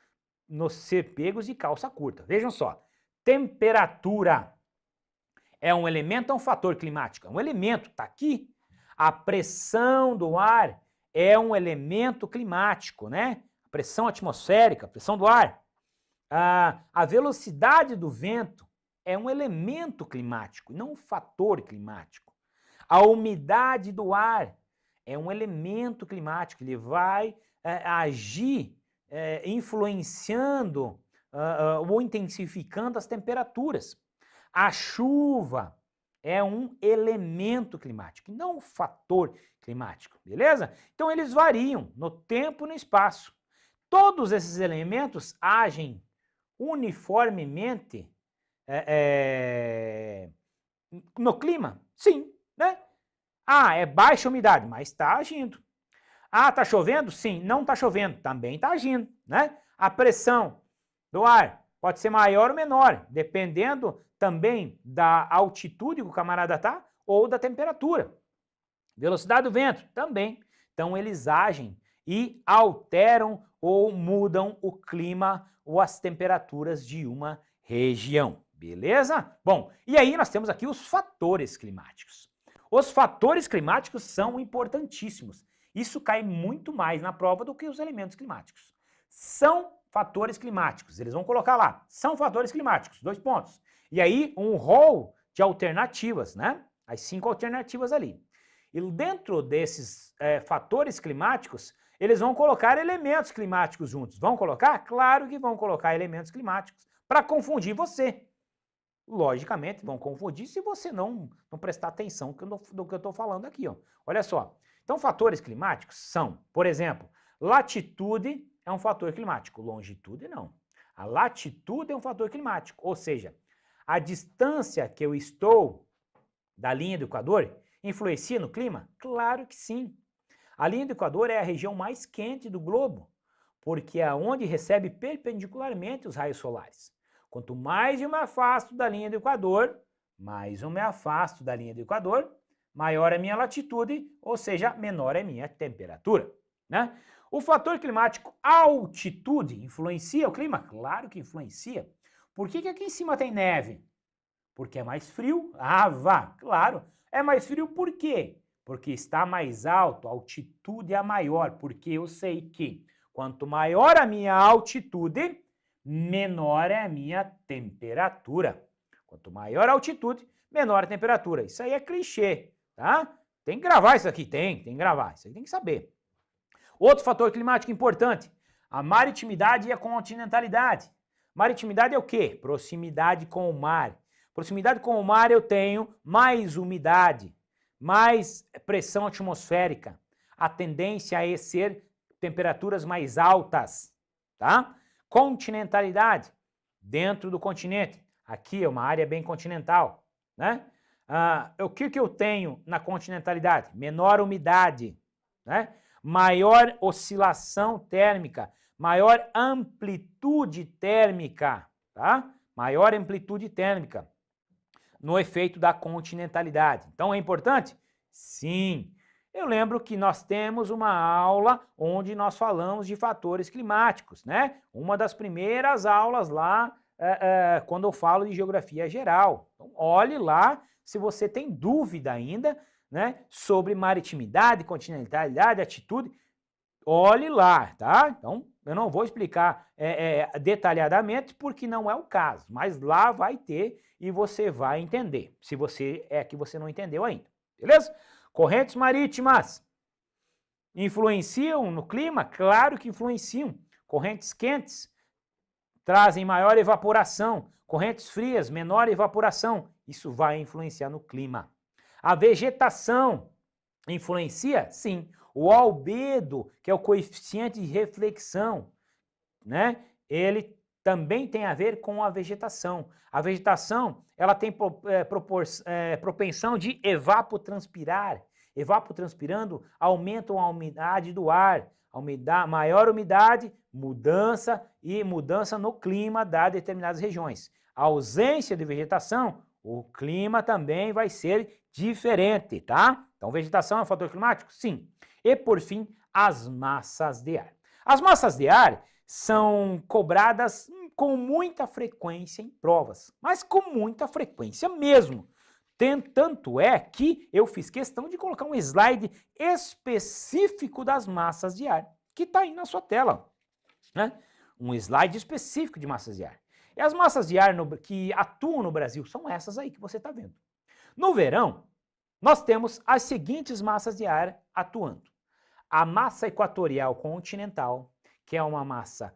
nos ser pegos de calça curta. Vejam só, temperatura é um elemento ou um fator climático? É um elemento, tá aqui. A pressão do ar é um elemento climático, né? A pressão atmosférica, a pressão do ar. A velocidade do vento é um elemento climático, não um fator climático. A umidade do ar é um elemento climático, ele vai agir influenciando ou intensificando as temperaturas. A chuva é um elemento climático, não um fator climático, beleza? Então eles variam no tempo e no espaço. Todos esses elementos agem uniformemente no clima? Sim, né? É baixa umidade, mas está agindo. Está chovendo? Sim. Não está chovendo? Também está agindo, né? A pressão do ar pode ser maior ou menor, dependendo também da altitude que o camarada está ou da temperatura. Velocidade do vento? Também. Então, eles agem e alteram ou mudam o clima ou as temperaturas de uma região. Beleza? Bom, e aí nós temos aqui os fatores climáticos. Os fatores climáticos são importantíssimos. Isso cai muito mais na prova do que os elementos climáticos. São fatores climáticos, eles vão colocar lá, são fatores climáticos, 2 pontos. E aí um rol de alternativas, né? As 5 alternativas ali. E dentro desses fatores climáticos, eles vão colocar elementos climáticos juntos. Vão colocar? Claro que vão colocar elementos climáticos para confundir você. Logicamente, vão confundir se você não prestar atenção do que eu estou falando aqui, ó. Olha só. Então, fatores climáticos são, por exemplo, latitude é um fator climático, longitude não. A latitude é um fator climático, ou seja, a distância que eu estou da linha do Equador influencia no clima? Claro que sim. A linha do Equador é a região mais quente do globo, porque é onde recebe perpendicularmente os raios solares. Quanto mais eu me afasto da linha do Equador, maior é a minha latitude, ou seja, menor é a minha temperatura, né? O fator climático altitude influencia o clima? Claro que influencia. Por que aqui em cima tem neve? Porque é mais frio? Claro. É mais frio por quê? Porque está mais alto, a altitude é maior, porque eu sei que quanto maior a minha altitude, menor é a minha temperatura. Quanto maior a altitude, menor a temperatura. Isso aí é clichê, tá? Tem que gravar isso aqui, tem que gravar, isso aí tem que saber. Outro fator climático importante, a maritimidade e a continentalidade. Maritimidade é o quê? Proximidade com o mar. Proximidade com o mar eu tenho mais umidade, mais pressão atmosférica. A tendência é ser temperaturas mais altas, tá? Continentalidade, dentro do continente. Aqui é uma área bem continental, né? O que eu tenho na continentalidade? Menor umidade, né? Maior oscilação térmica, maior amplitude térmica, tá? Maior amplitude térmica no efeito da continentalidade. Então é importante? Sim. Eu lembro que nós temos uma aula onde nós falamos de fatores climáticos, né? Uma das primeiras aulas lá, quando eu falo de geografia geral. Então, olhe lá se você tem dúvida ainda, né, sobre maritimidade, continentalidade, atitude. Olhe lá, tá? Então, eu não vou explicar detalhadamente porque não é o caso, mas lá vai ter e você vai entender, se você não entendeu ainda, beleza? Correntes marítimas influenciam no clima? Claro que influenciam. Correntes quentes trazem maior evaporação, correntes frias, menor evaporação. Isso vai influenciar no clima. A vegetação influencia? Sim. O albedo, que é o coeficiente de reflexão, né? Ele também tem a ver com a vegetação. A vegetação, ela tem propensão de evapotranspirar. Evapotranspirando aumentam a umidade do ar. Maior umidade, mudança no clima de determinadas regiões. A ausência de vegetação, o clima também vai ser diferente, tá? Então, vegetação é um fator climático? Sim. E, por fim, as massas de ar. As massas de ar são cobradas com muita frequência em provas, mas com muita frequência mesmo. Tanto é que eu fiz questão de colocar um slide específico das massas de ar, que está aí na sua tela, né? Um slide específico de massas de ar. E as massas de ar que atuam no Brasil são essas aí que você está vendo. No verão, nós temos as seguintes massas de ar atuando. A massa equatorial continental, que é uma massa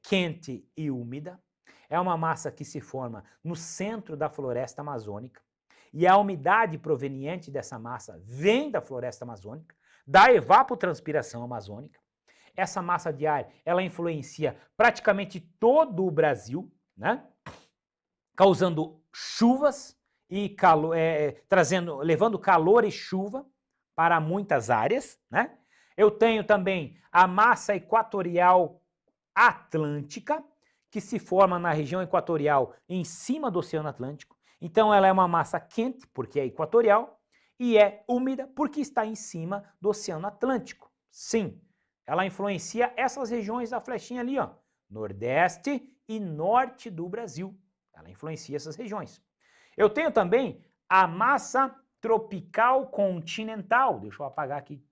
quente e úmida, é uma massa que se forma no centro da floresta amazônica, e a umidade proveniente dessa massa vem da floresta amazônica, da evapotranspiração amazônica. Essa massa de ar, ela influencia praticamente todo o Brasil, né? Causando chuvas e levando calor e chuva para muitas áreas, né? Eu tenho também a massa equatorial atlântica, que se forma na região equatorial em cima do Oceano Atlântico. Então ela é uma massa quente, porque é equatorial, e é úmida, porque está em cima do Oceano Atlântico. Sim, ela influencia essas regiões da flechinha ali, ó, Nordeste e Norte do Brasil. Ela influencia essas regiões. Eu tenho também a massa tropical continental. Deixa eu apagar aqui.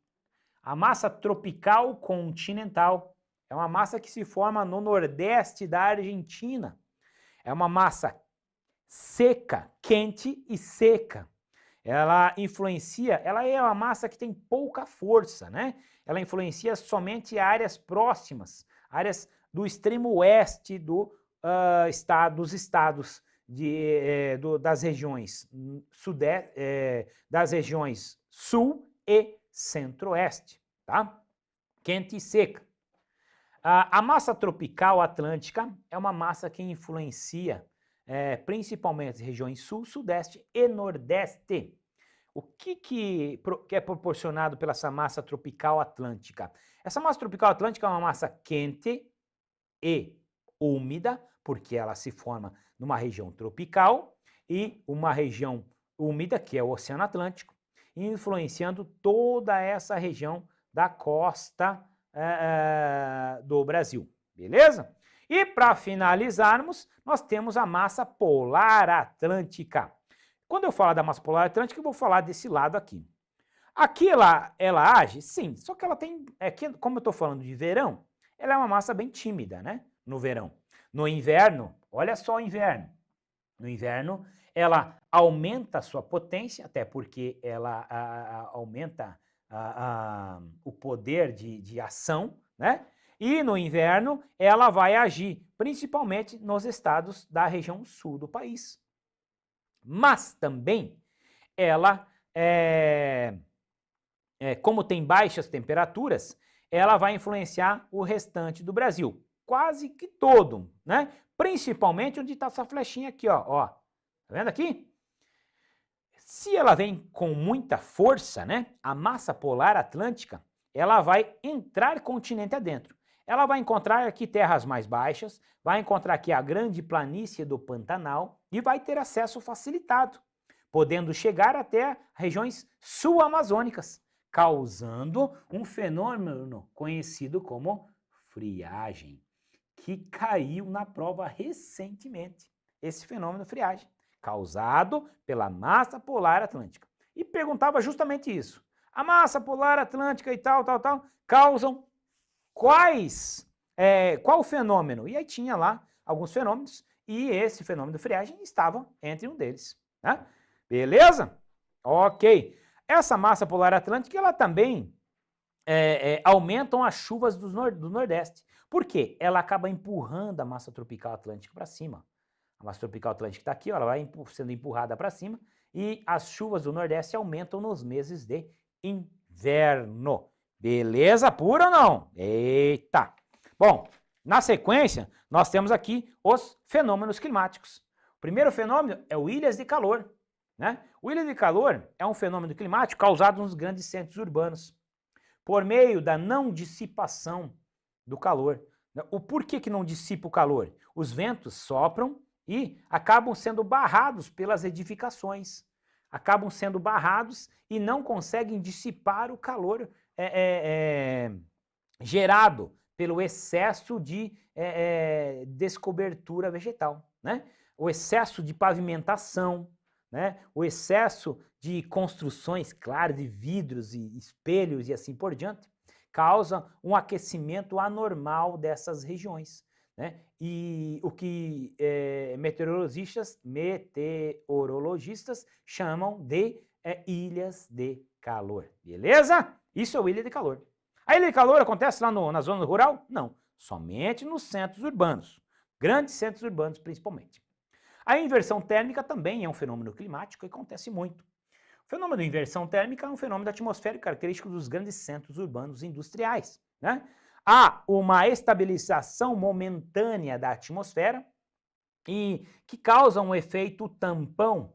A massa tropical continental é uma massa que se forma no Nordeste da Argentina. É uma massa seca, quente e seca. Ela é uma massa que tem pouca força, né? Ela influencia somente áreas próximas, áreas do extremo oeste dos estados das regiões das regiões sul e centro-oeste, tá? Quente e seca. A massa tropical atlântica é uma massa que influencia principalmente regiões sul, sudeste e nordeste. O que é proporcionado pela essa massa tropical atlântica? Essa massa tropical atlântica é uma massa quente e úmida, porque ela se forma numa região tropical e uma região úmida, que é o Oceano Atlântico, influenciando toda essa região da costa do Brasil, beleza? E para finalizarmos, nós temos a massa polar atlântica. Quando eu falar da massa polar atlântica, eu vou falar desse lado aqui. Aqui ela age? Sim, só que ela tem, como eu estou falando de verão, ela é uma massa bem tímida, né? No verão. No inverno, olha só o inverno. No inverno, ela aumenta a sua potência, até porque ela aumenta o poder de ação, né? E no inverno, ela vai agir principalmente nos estados da região sul do país. Mas também, ela, como tem baixas temperaturas, ela vai influenciar o restante do Brasil. quase que todo, né? Principalmente onde está essa flechinha aqui, ó. Tá vendo aqui? Se ela vem com muita força, né? A massa polar atlântica, ela vai entrar continente adentro. Ela vai encontrar aqui terras mais baixas, vai encontrar aqui a grande planície do Pantanal e vai ter acesso facilitado, podendo chegar até regiões sul-amazônicas, causando um fenômeno conhecido como friagem, que caiu na prova recentemente. Esse fenômeno friagem, causado pela massa polar atlântica. E perguntava justamente isso. A massa polar atlântica e tal, causam qual fenômeno? E aí tinha lá alguns fenômenos, e esse fenômeno de friagem estava entre um deles. Né? Beleza? Ok. Essa massa polar atlântica, ela também aumentam as chuvas do Nordeste. Por quê? Ela acaba empurrando a massa tropical atlântica para cima. A massa tropical atlântica está aqui, ó, ela vai sendo empurrada para cima, e as chuvas do Nordeste aumentam nos meses de inverno. Beleza pura ou não? Eita! Bom, na sequência, nós temos aqui os fenômenos climáticos. O primeiro fenômeno é o ilhas de calor. Né? O ilha de calor é um fenômeno climático causado nos grandes centros urbanos, por meio da não dissipação do calor. O porquê que não dissipa o calor? Os ventos sopram e acabam sendo barrados pelas edificações. Acabam sendo barrados e não conseguem dissipar o calor gerado pelo excesso de descobertura vegetal, né? O excesso de pavimentação, né? O excesso de construções, claro, de vidros e espelhos e assim por diante, causa um aquecimento anormal dessas regiões. Né? E o que meteorologistas chamam de ilhas de calor. Beleza? Isso é o ilha de calor. A ilha de calor acontece lá na zona rural? Não. Somente nos centros urbanos. Grandes centros urbanos, principalmente. A inversão térmica também é um fenômeno climático e acontece muito. O fenômeno de inversão térmica é um fenômeno atmosférico característico dos grandes centros urbanos industriais. Né? Há uma estabilização momentânea da atmosfera e que causa um efeito tampão,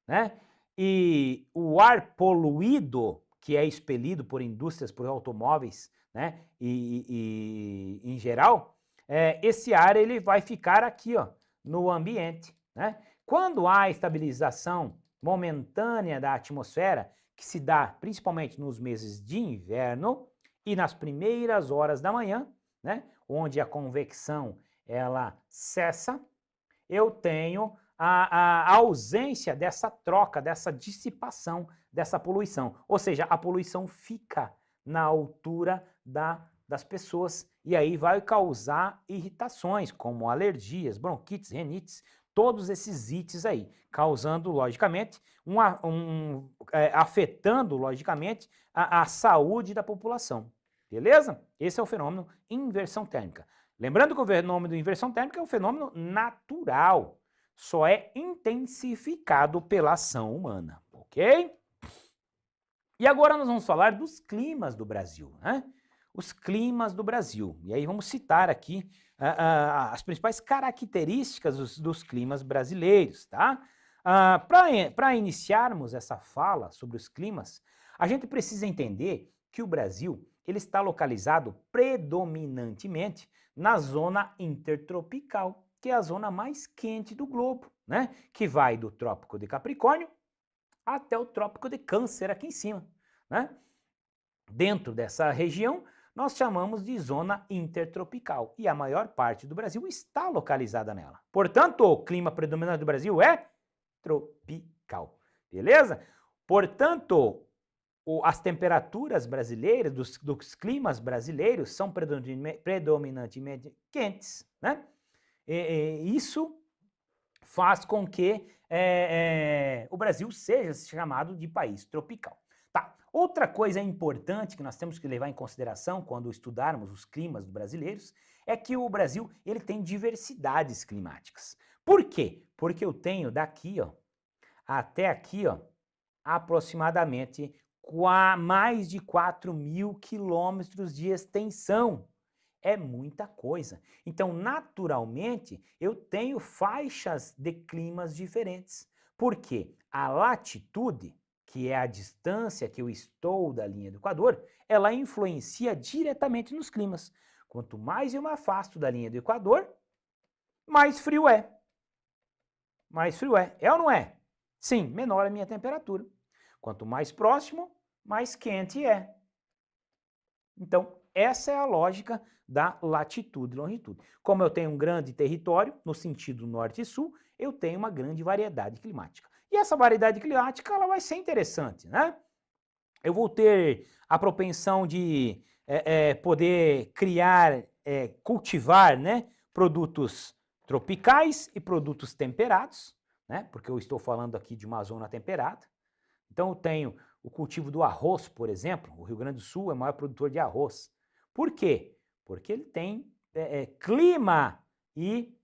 né? E o ar poluído que é expelido por indústrias, por automóveis, né? E em geral, esse ar ele vai ficar aqui, ó, no ambiente. Né? Quando há estabilização momentânea da atmosfera, que se dá principalmente nos meses de inverno e nas primeiras horas da manhã, né, onde a convecção ela cessa, eu tenho a ausência dessa troca, dessa dissipação, dessa poluição. Ou seja, a poluição fica na altura das pessoas e aí vai causar irritações, como alergias, bronquites, rinites, todos esses ites aí, causando, logicamente, afetando, logicamente, a saúde da população. Beleza? Esse é o fenômeno inversão térmica. Lembrando que o fenômeno inversão térmica é um fenômeno natural, só é intensificado pela ação humana, ok? E agora nós vamos falar dos climas do Brasil, né? Os climas do Brasil. E aí vamos citar aqui as principais características dos climas brasileiros, tá? Para iniciarmos essa fala sobre os climas, a gente precisa entender que o Brasil ele está localizado predominantemente na zona intertropical, que é a zona mais quente do globo, né? Que vai do Trópico de Capricórnio até o Trópico de Câncer aqui em cima, né? Dentro dessa região, nós chamamos de zona intertropical e a maior parte do Brasil está localizada nela. Portanto, o clima predominante do Brasil é tropical, beleza? Portanto, as temperaturas brasileiras, dos climas brasileiros, são predominantemente quentes, né? Isso faz com que o Brasil seja chamado de país tropical. Tá. Outra coisa importante que nós temos que levar em consideração quando estudarmos os climas brasileiros é que o Brasil ele tem diversidades climáticas. Por quê? Porque eu tenho daqui, ó, até aqui, ó, aproximadamente mais de 4.000 quilômetros de extensão. é muita coisa. Então, naturalmente, eu tenho faixas de climas diferentes. Por quê? A latitude, que é a distância que eu estou da linha do Equador, ela influencia diretamente nos climas. Quanto mais eu me afasto da linha do Equador, mais frio é. Mais frio é. É ou não é? Sim, menor a minha temperatura. Quanto mais próximo, mais quente é. Então, essa é a lógica da latitude e longitude. Como eu tenho um grande território, no sentido norte e sul, eu tenho uma grande variedade climática. E essa variedade climática ela vai ser interessante, né? Eu vou ter a propensão de poder criar, cultivar, né, produtos tropicais e produtos temperados, né? Porque eu estou falando aqui de uma zona temperada. Então eu tenho o cultivo do arroz, por exemplo. O Rio Grande do Sul é o maior produtor de arroz. Por quê? Porque ele tem clima e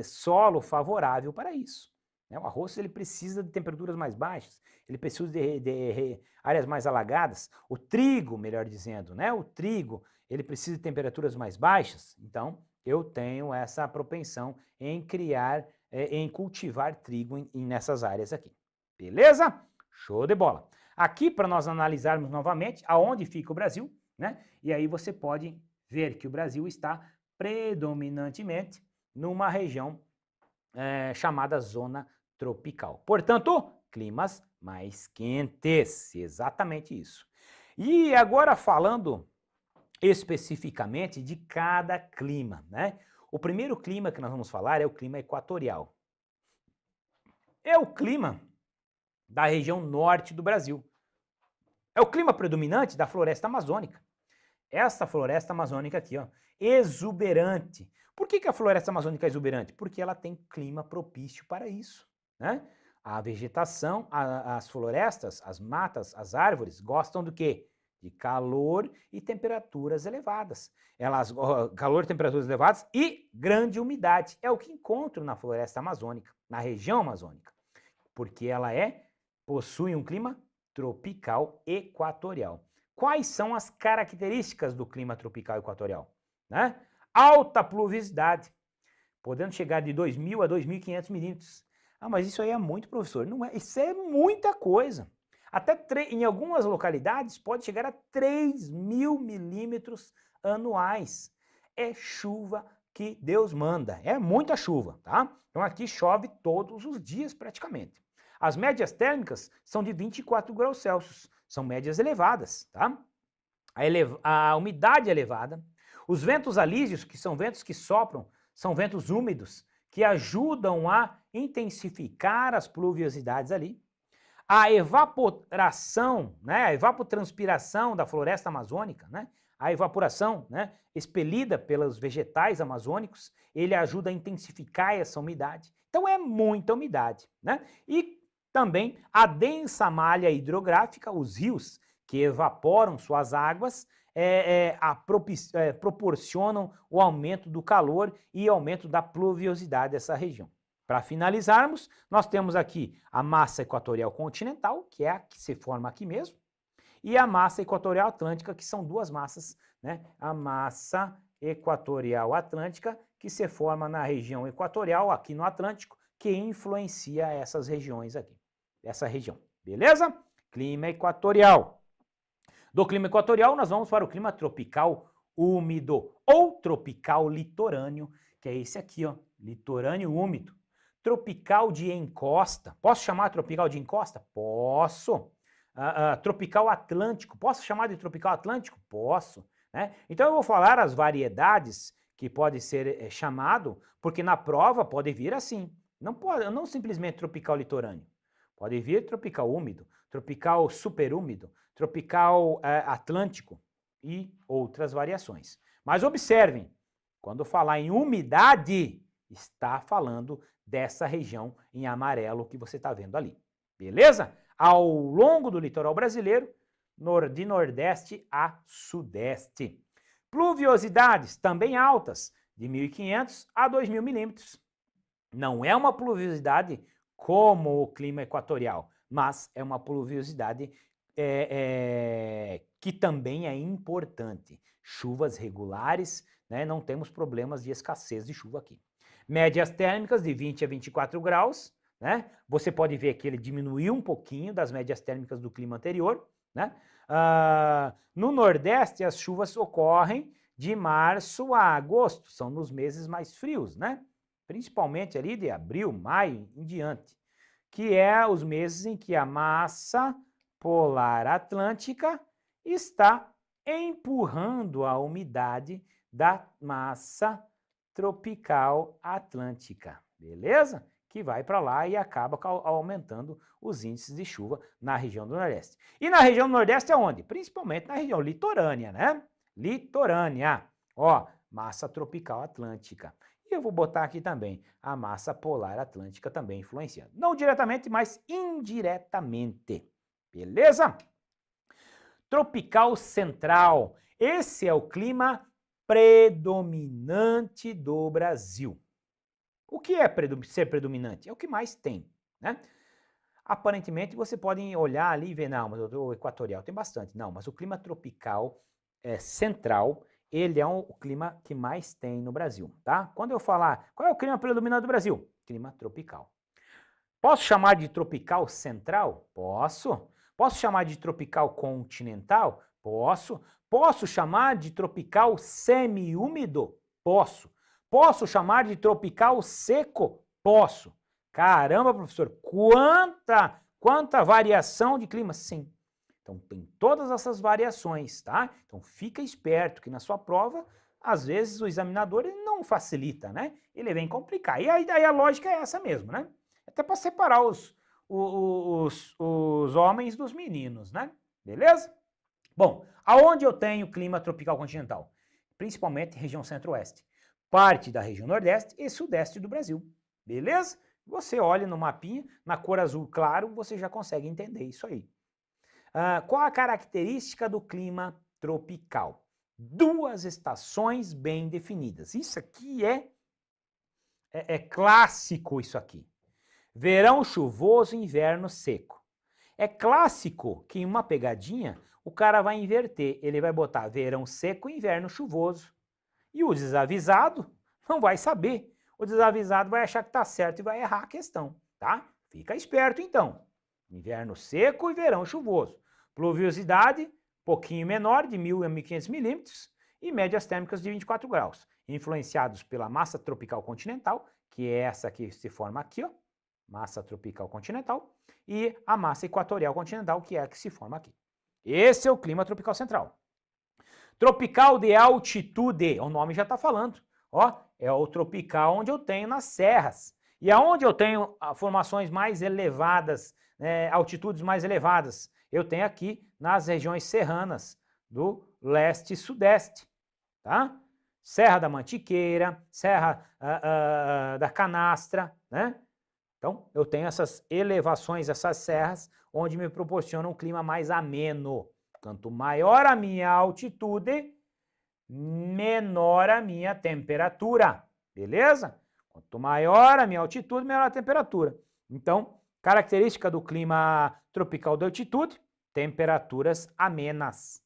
solo favorável para isso. Né? O arroz ele precisa de temperaturas mais baixas, ele precisa de áreas mais alagadas. O trigo, melhor dizendo, né? O trigo ele precisa de temperaturas mais baixas. Então eu tenho essa propensão em criar, em cultivar trigo nessas áreas aqui. Beleza? Show de bola. Aqui, para nós analisarmos novamente aonde fica o Brasil, né? E aí você pode ver que o Brasil está predominantemente numa região chamada zona tropical. Portanto, climas mais quentes, exatamente isso. E agora falando especificamente de cada clima, né? O primeiro clima que nós vamos falar é o clima equatorial. É o clima da região norte do Brasil. É o clima predominante da floresta amazônica. Essa floresta amazônica aqui, ó, exuberante. Por que a floresta amazônica é exuberante? Porque ela tem clima propício para isso, né? A vegetação, as florestas, as matas, as árvores gostam do quê? De calor e temperaturas elevadas. Calor e temperaturas elevadas e grande umidade. É o que encontro na floresta amazônica, na região amazônica. Porque ela possui um clima tropical equatorial. Quais são as características do clima tropical equatorial? Né? Alta pluviosidade, podendo chegar de 2.000 a 2.500 milímetros. Ah, mas isso aí é muito, professor. Não é, isso é muita coisa. Até em algumas localidades pode chegar a 3.000 milímetros anuais. É chuva que Deus manda. É muita chuva, tá? Então aqui chove todos os dias praticamente. As médias térmicas são de 24 graus Celsius. São médias elevadas, tá? A umidade é elevada. Os ventos alísios, que são ventos que sopram, são ventos úmidos, que ajudam a intensificar as pluviosidades ali. A evaporação, né, a evapotranspiração da floresta amazônica, né, a evaporação, né, expelida pelos vegetais amazônicos, ele ajuda a intensificar essa umidade. Então é muita umidade, né? E também a densa malha hidrográfica, os rios que evaporam suas águas, proporcionam o aumento do calor e aumento da pluviosidade dessa região. Para finalizarmos, nós temos aqui a massa equatorial continental, que é a que se forma aqui mesmo, e a massa equatorial atlântica, que são duas massas, né? A massa equatorial atlântica, que se forma na região equatorial, aqui no Atlântico, que influencia essas regiões aqui, essa região. Beleza? Clima equatorial. Do clima equatorial, nós vamos para o clima tropical úmido ou tropical litorâneo, que é esse aqui, ó, litorâneo úmido. Tropical de encosta. Posso chamar tropical de encosta? Posso. Tropical atlântico. Posso chamar de tropical atlântico? Posso. Né? Então eu vou falar as variedades que pode ser chamado, porque na prova pode vir assim. Não simplesmente tropical litorâneo. Pode vir tropical úmido, tropical superúmido, tropical atlântico e outras variações. Mas observem, quando falar em umidade, está falando dessa região em amarelo que você está vendo ali. Beleza? Ao longo do litoral brasileiro, de nordeste a sudeste. Pluviosidades também altas, de 1.500 a 2.000 milímetros. Não é uma pluviosidade como o clima equatorial, mas é uma pluviosidade que também é importante. Chuvas regulares, né? Não temos problemas de escassez de chuva aqui. Médias térmicas de 20 a 24 graus, né? Você pode ver que ele diminuiu um pouquinho das médias térmicas do clima anterior, né? No Nordeste, as chuvas ocorrem de março a agosto, são nos meses mais frios, né? Principalmente ali de abril, maio em diante, que é os meses em que a massa polar atlântica está empurrando a umidade da massa tropical atlântica, beleza? Que vai para lá e acaba aumentando os índices de chuva na região do Nordeste. E na região do Nordeste é onde? Principalmente na região litorânea, né? Litorânea. Ó, massa tropical atlântica. E eu vou botar aqui também a massa polar atlântica também influenciando. Não diretamente, mas indiretamente. Beleza? Tropical central. Esse é o clima predominante do Brasil. O que é ser predominante? É o que mais tem, né? Aparentemente, você pode olhar ali e ver, não, mas o equatorial tem bastante. Não, mas o clima tropical central, ele é o clima que mais tem no Brasil, tá? Quando eu falar, qual é o clima predominante do Brasil? Clima tropical. Posso chamar de tropical central? Posso. Posso chamar de tropical continental? Posso. Posso chamar de tropical semiúmido? Posso. Posso chamar de tropical seco? Posso. Caramba, professor, quanta variação de clima? Sim. Então, tem todas essas variações, tá? Então, fica esperto que na sua prova, às vezes, o examinador ele não facilita, né? Ele vem complicar. E aí a lógica é essa mesmo, né? Até para separar os homens dos meninos, né? Beleza? Bom, aonde eu tenho clima tropical continental? Principalmente região centro-oeste. Parte da região nordeste e sudeste do Brasil. Beleza? Você olha no mapinha, na cor azul claro, você já consegue entender isso aí. Qual a característica do clima tropical? 2 estações bem definidas. Isso aqui é clássico, isso aqui. Verão chuvoso, inverno seco. É clássico que em uma pegadinha o cara vai inverter. Ele vai botar verão seco, inverno chuvoso. E o desavisado não vai saber. O desavisado vai achar que está certo e vai errar a questão, tá? Fica esperto então. Inverno seco e verão chuvoso. Pluviosidade, pouquinho menor, de 1.000 a 1.500 milímetros, e médias térmicas de 24 graus, influenciados pela massa tropical continental, que é essa que se forma aqui, ó, massa tropical continental, e a massa equatorial continental, que é a que se forma aqui. Esse é o clima tropical central. Tropical de altitude, o nome já está falando, ó, é o tropical onde eu tenho nas serras. E aonde eu tenho formações mais elevadas, altitudes mais elevadas, eu tenho aqui nas regiões serranas do leste e sudeste, tá? Serra da Mantiqueira, Serra da Canastra, né? Então, eu tenho essas elevações, essas serras, onde me proporcionam um clima mais ameno. Quanto maior a minha altitude, menor a minha temperatura, beleza? Quanto maior a minha altitude, menor a temperatura. Então, característica do clima tropical de altitude, temperaturas amenas,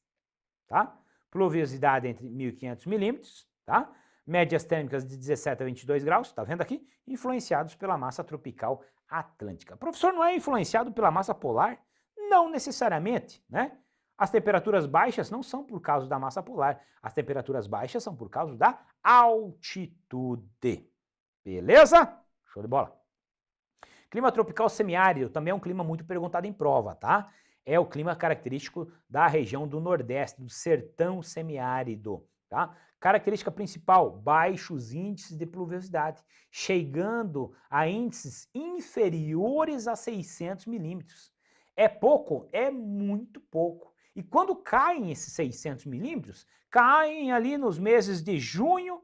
tá? Pluviosidade entre 1.500 milímetros, tá? Médias térmicas de 17 a 22 graus, tá vendo aqui? Influenciados pela massa tropical atlântica. Professor, não é influenciado pela massa polar? Não necessariamente, né? As temperaturas baixas não são por causa da massa polar. As temperaturas baixas são por causa da altitude. Beleza? Show de bola. Clima tropical semiárido também é um clima muito perguntado em prova, tá? É o clima característico da região do Nordeste, do sertão semiárido, tá? Característica principal, baixos índices de pluviosidade, chegando a índices inferiores a 600 milímetros. É pouco? É muito pouco. E quando caem esses 600 milímetros, caem ali nos meses de junho,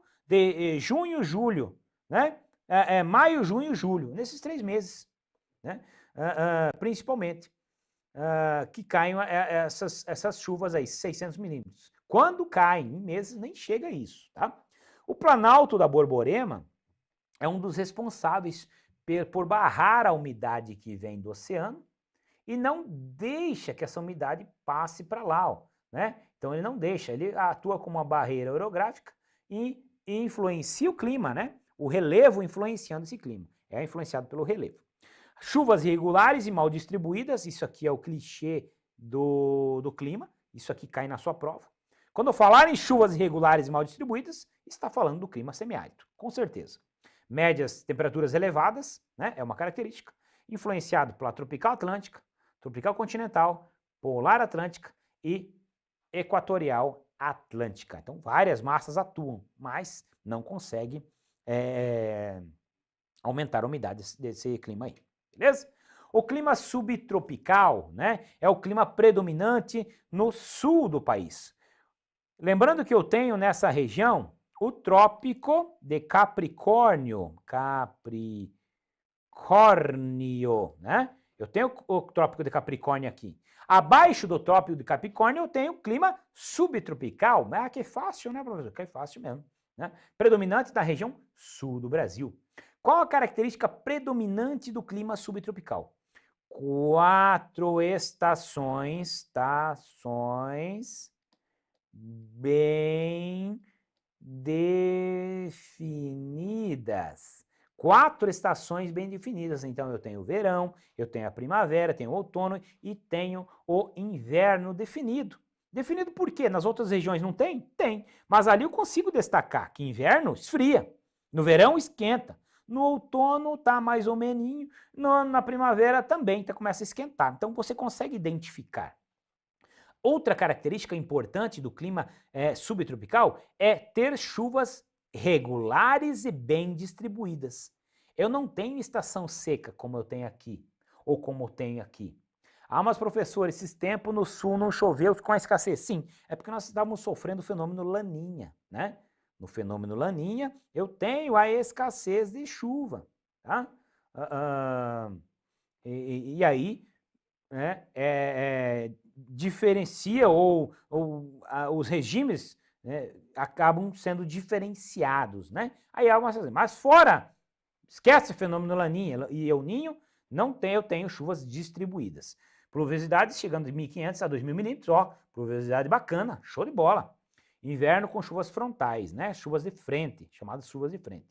julho, né? Maio, junho, julho, nesses 3 meses, né? Principalmente, que caem essas chuvas aí, 600 milímetros. Quando caem, em meses nem chega a isso, tá? O Planalto da Borborema é um dos responsáveis por barrar a umidade que vem do oceano e não deixa que essa umidade passe para lá, ó, né? Então ele não deixa, ele atua como uma barreira orográfica e influencia o clima, né? O relevo influenciando esse clima, é influenciado pelo relevo. Chuvas irregulares e mal distribuídas, isso aqui é o clichê do clima, isso aqui cai na sua prova. Quando eu falar em chuvas irregulares e mal distribuídas, está falando do clima semiárido, com certeza. Médias temperaturas elevadas, né, é uma característica, influenciado pela tropical atlântica, tropical continental, polar atlântica e equatorial atlântica. Então, várias massas atuam, mas não conseguem aumentar a umidade desse clima aí, beleza? O clima subtropical, né, é o clima predominante no sul do país. Lembrando que eu tenho nessa região o trópico de Capricórnio, né? Eu tenho o trópico de Capricórnio aqui. Abaixo do trópico de Capricórnio eu tenho o clima subtropical. Ah, que fácil, né, professor? Que fácil mesmo, né? Predominante da região sul do Brasil. Qual a característica predominante do clima subtropical? 4 estações bem definidas. 4 estações bem definidas. Então eu tenho o verão, eu tenho a primavera, tenho o outono e tenho o inverno definido. Definido por quê? Nas outras regiões não tem? Tem. Mas ali eu consigo destacar que inverno esfria, no verão esquenta, no outono tá mais ou menos, na primavera também começa a esquentar. Então você consegue identificar. Outra característica importante do clima subtropical é ter chuvas regulares e bem distribuídas. Eu não tenho estação seca como eu tenho aqui, ou como eu tenho aqui. Ah, mas professor, esses tempos no sul não choveu com a escassez. Sim, é porque nós estávamos sofrendo o fenômeno Laninha, né? No fenômeno Laninha, eu tenho a escassez de chuva, tá? E aí, né, diferencia ou os regimes, né, acabam sendo diferenciados, né? Aí algumas coisas, mas fora, esquece o fenômeno Laninha e El Ninho, eu tenho chuvas distribuídas. Pluviosidades chegando de 1.500 a 2.000 milímetros, ó, pluviosidade bacana, show de bola. Inverno com chuvas frontais, né? Chuvas de frente, chamadas chuvas de frente.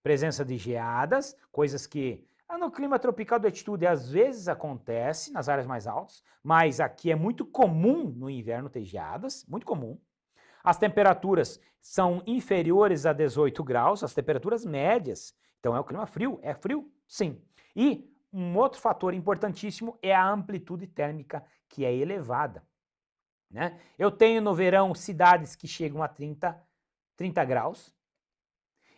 Presença de geadas, coisas que no clima tropical de altitude às vezes acontece nas áreas mais altas, mas aqui é muito comum no inverno ter geadas, muito comum. As temperaturas são inferiores a 18 graus, as temperaturas médias. Então é o clima frio, é frio? Sim. E um outro fator importantíssimo é a amplitude térmica, que é elevada, né? Eu tenho no verão cidades que chegam a 30 graus,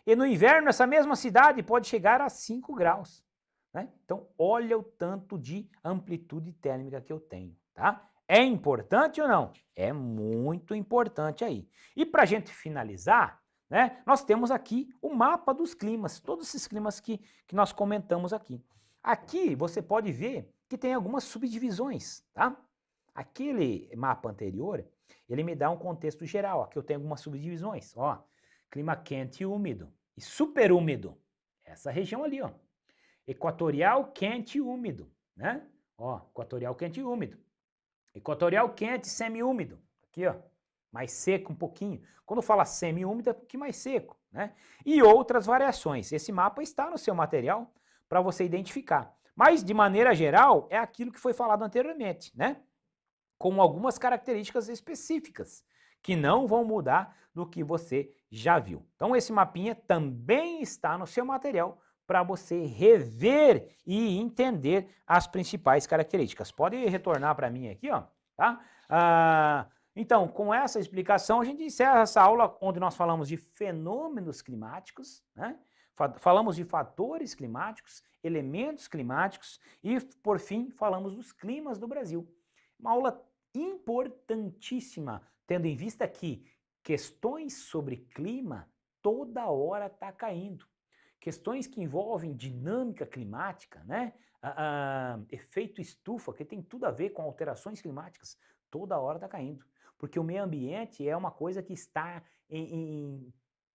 e no inverno essa mesma cidade pode chegar a 5 graus. Né? Então, olha o tanto de amplitude térmica que eu tenho, tá? É importante ou não? É muito importante aí. E para a gente finalizar, né, nós temos aqui o mapa dos climas, todos esses climas que nós comentamos aqui. Aqui você pode ver que tem algumas subdivisões, tá? Aquele mapa anterior, ele me dá um contexto geral. Aqui eu tenho algumas subdivisões, ó. Clima quente e úmido e superúmido. Essa região ali, ó. Equatorial quente e úmido, né? Ó, equatorial quente e úmido. Equatorial quente e semiúmido. Aqui, ó, mais seco um pouquinho. Quando fala semiúmido é um pouquinho mais seco, né? E outras variações. Esse mapa está no seu material para você identificar. Mas, de maneira geral, é aquilo que foi falado anteriormente, né? Com algumas características específicas, que não vão mudar do que você já viu. Então, esse mapinha também está no seu material para você rever e entender as principais características. Pode retornar para mim aqui, ó, tá? Então, com essa explicação, a gente encerra essa aula onde nós falamos de fenômenos climáticos, né? Falamos de fatores climáticos, elementos climáticos e, por fim, falamos dos climas do Brasil. Uma aula importantíssima, tendo em vista que questões sobre clima toda hora está caindo. Questões que envolvem dinâmica climática, né? Efeito estufa, que tem tudo a ver com alterações climáticas, toda hora está caindo. Porque o meio ambiente é uma coisa que está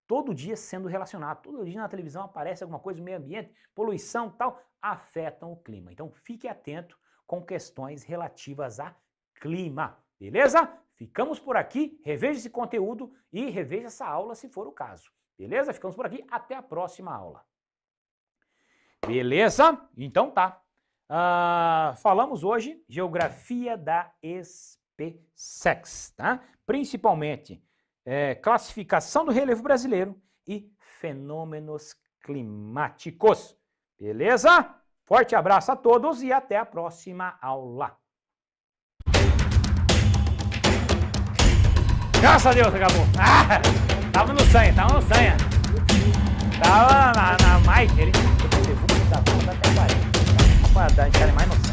todo dia sendo relacionado. Todo dia na televisão aparece alguma coisa do meio ambiente, poluição e tal, afetam o clima. Então fique atento com questões relativas a clima, beleza? Ficamos por aqui, reveja esse conteúdo e reveja essa aula se for o caso, beleza? Ficamos por aqui, até a próxima aula. Beleza? Então tá. Falamos hoje Geografia da SpaceX, tá? Principalmente classificação do relevo brasileiro e fenômenos climáticos. Beleza? Forte abraço a todos e até a próxima aula. Graças a Deus, acabou. Tava no sanha. Tava na Maiker, hein? Vou dar até 40. Pra dar mais noção.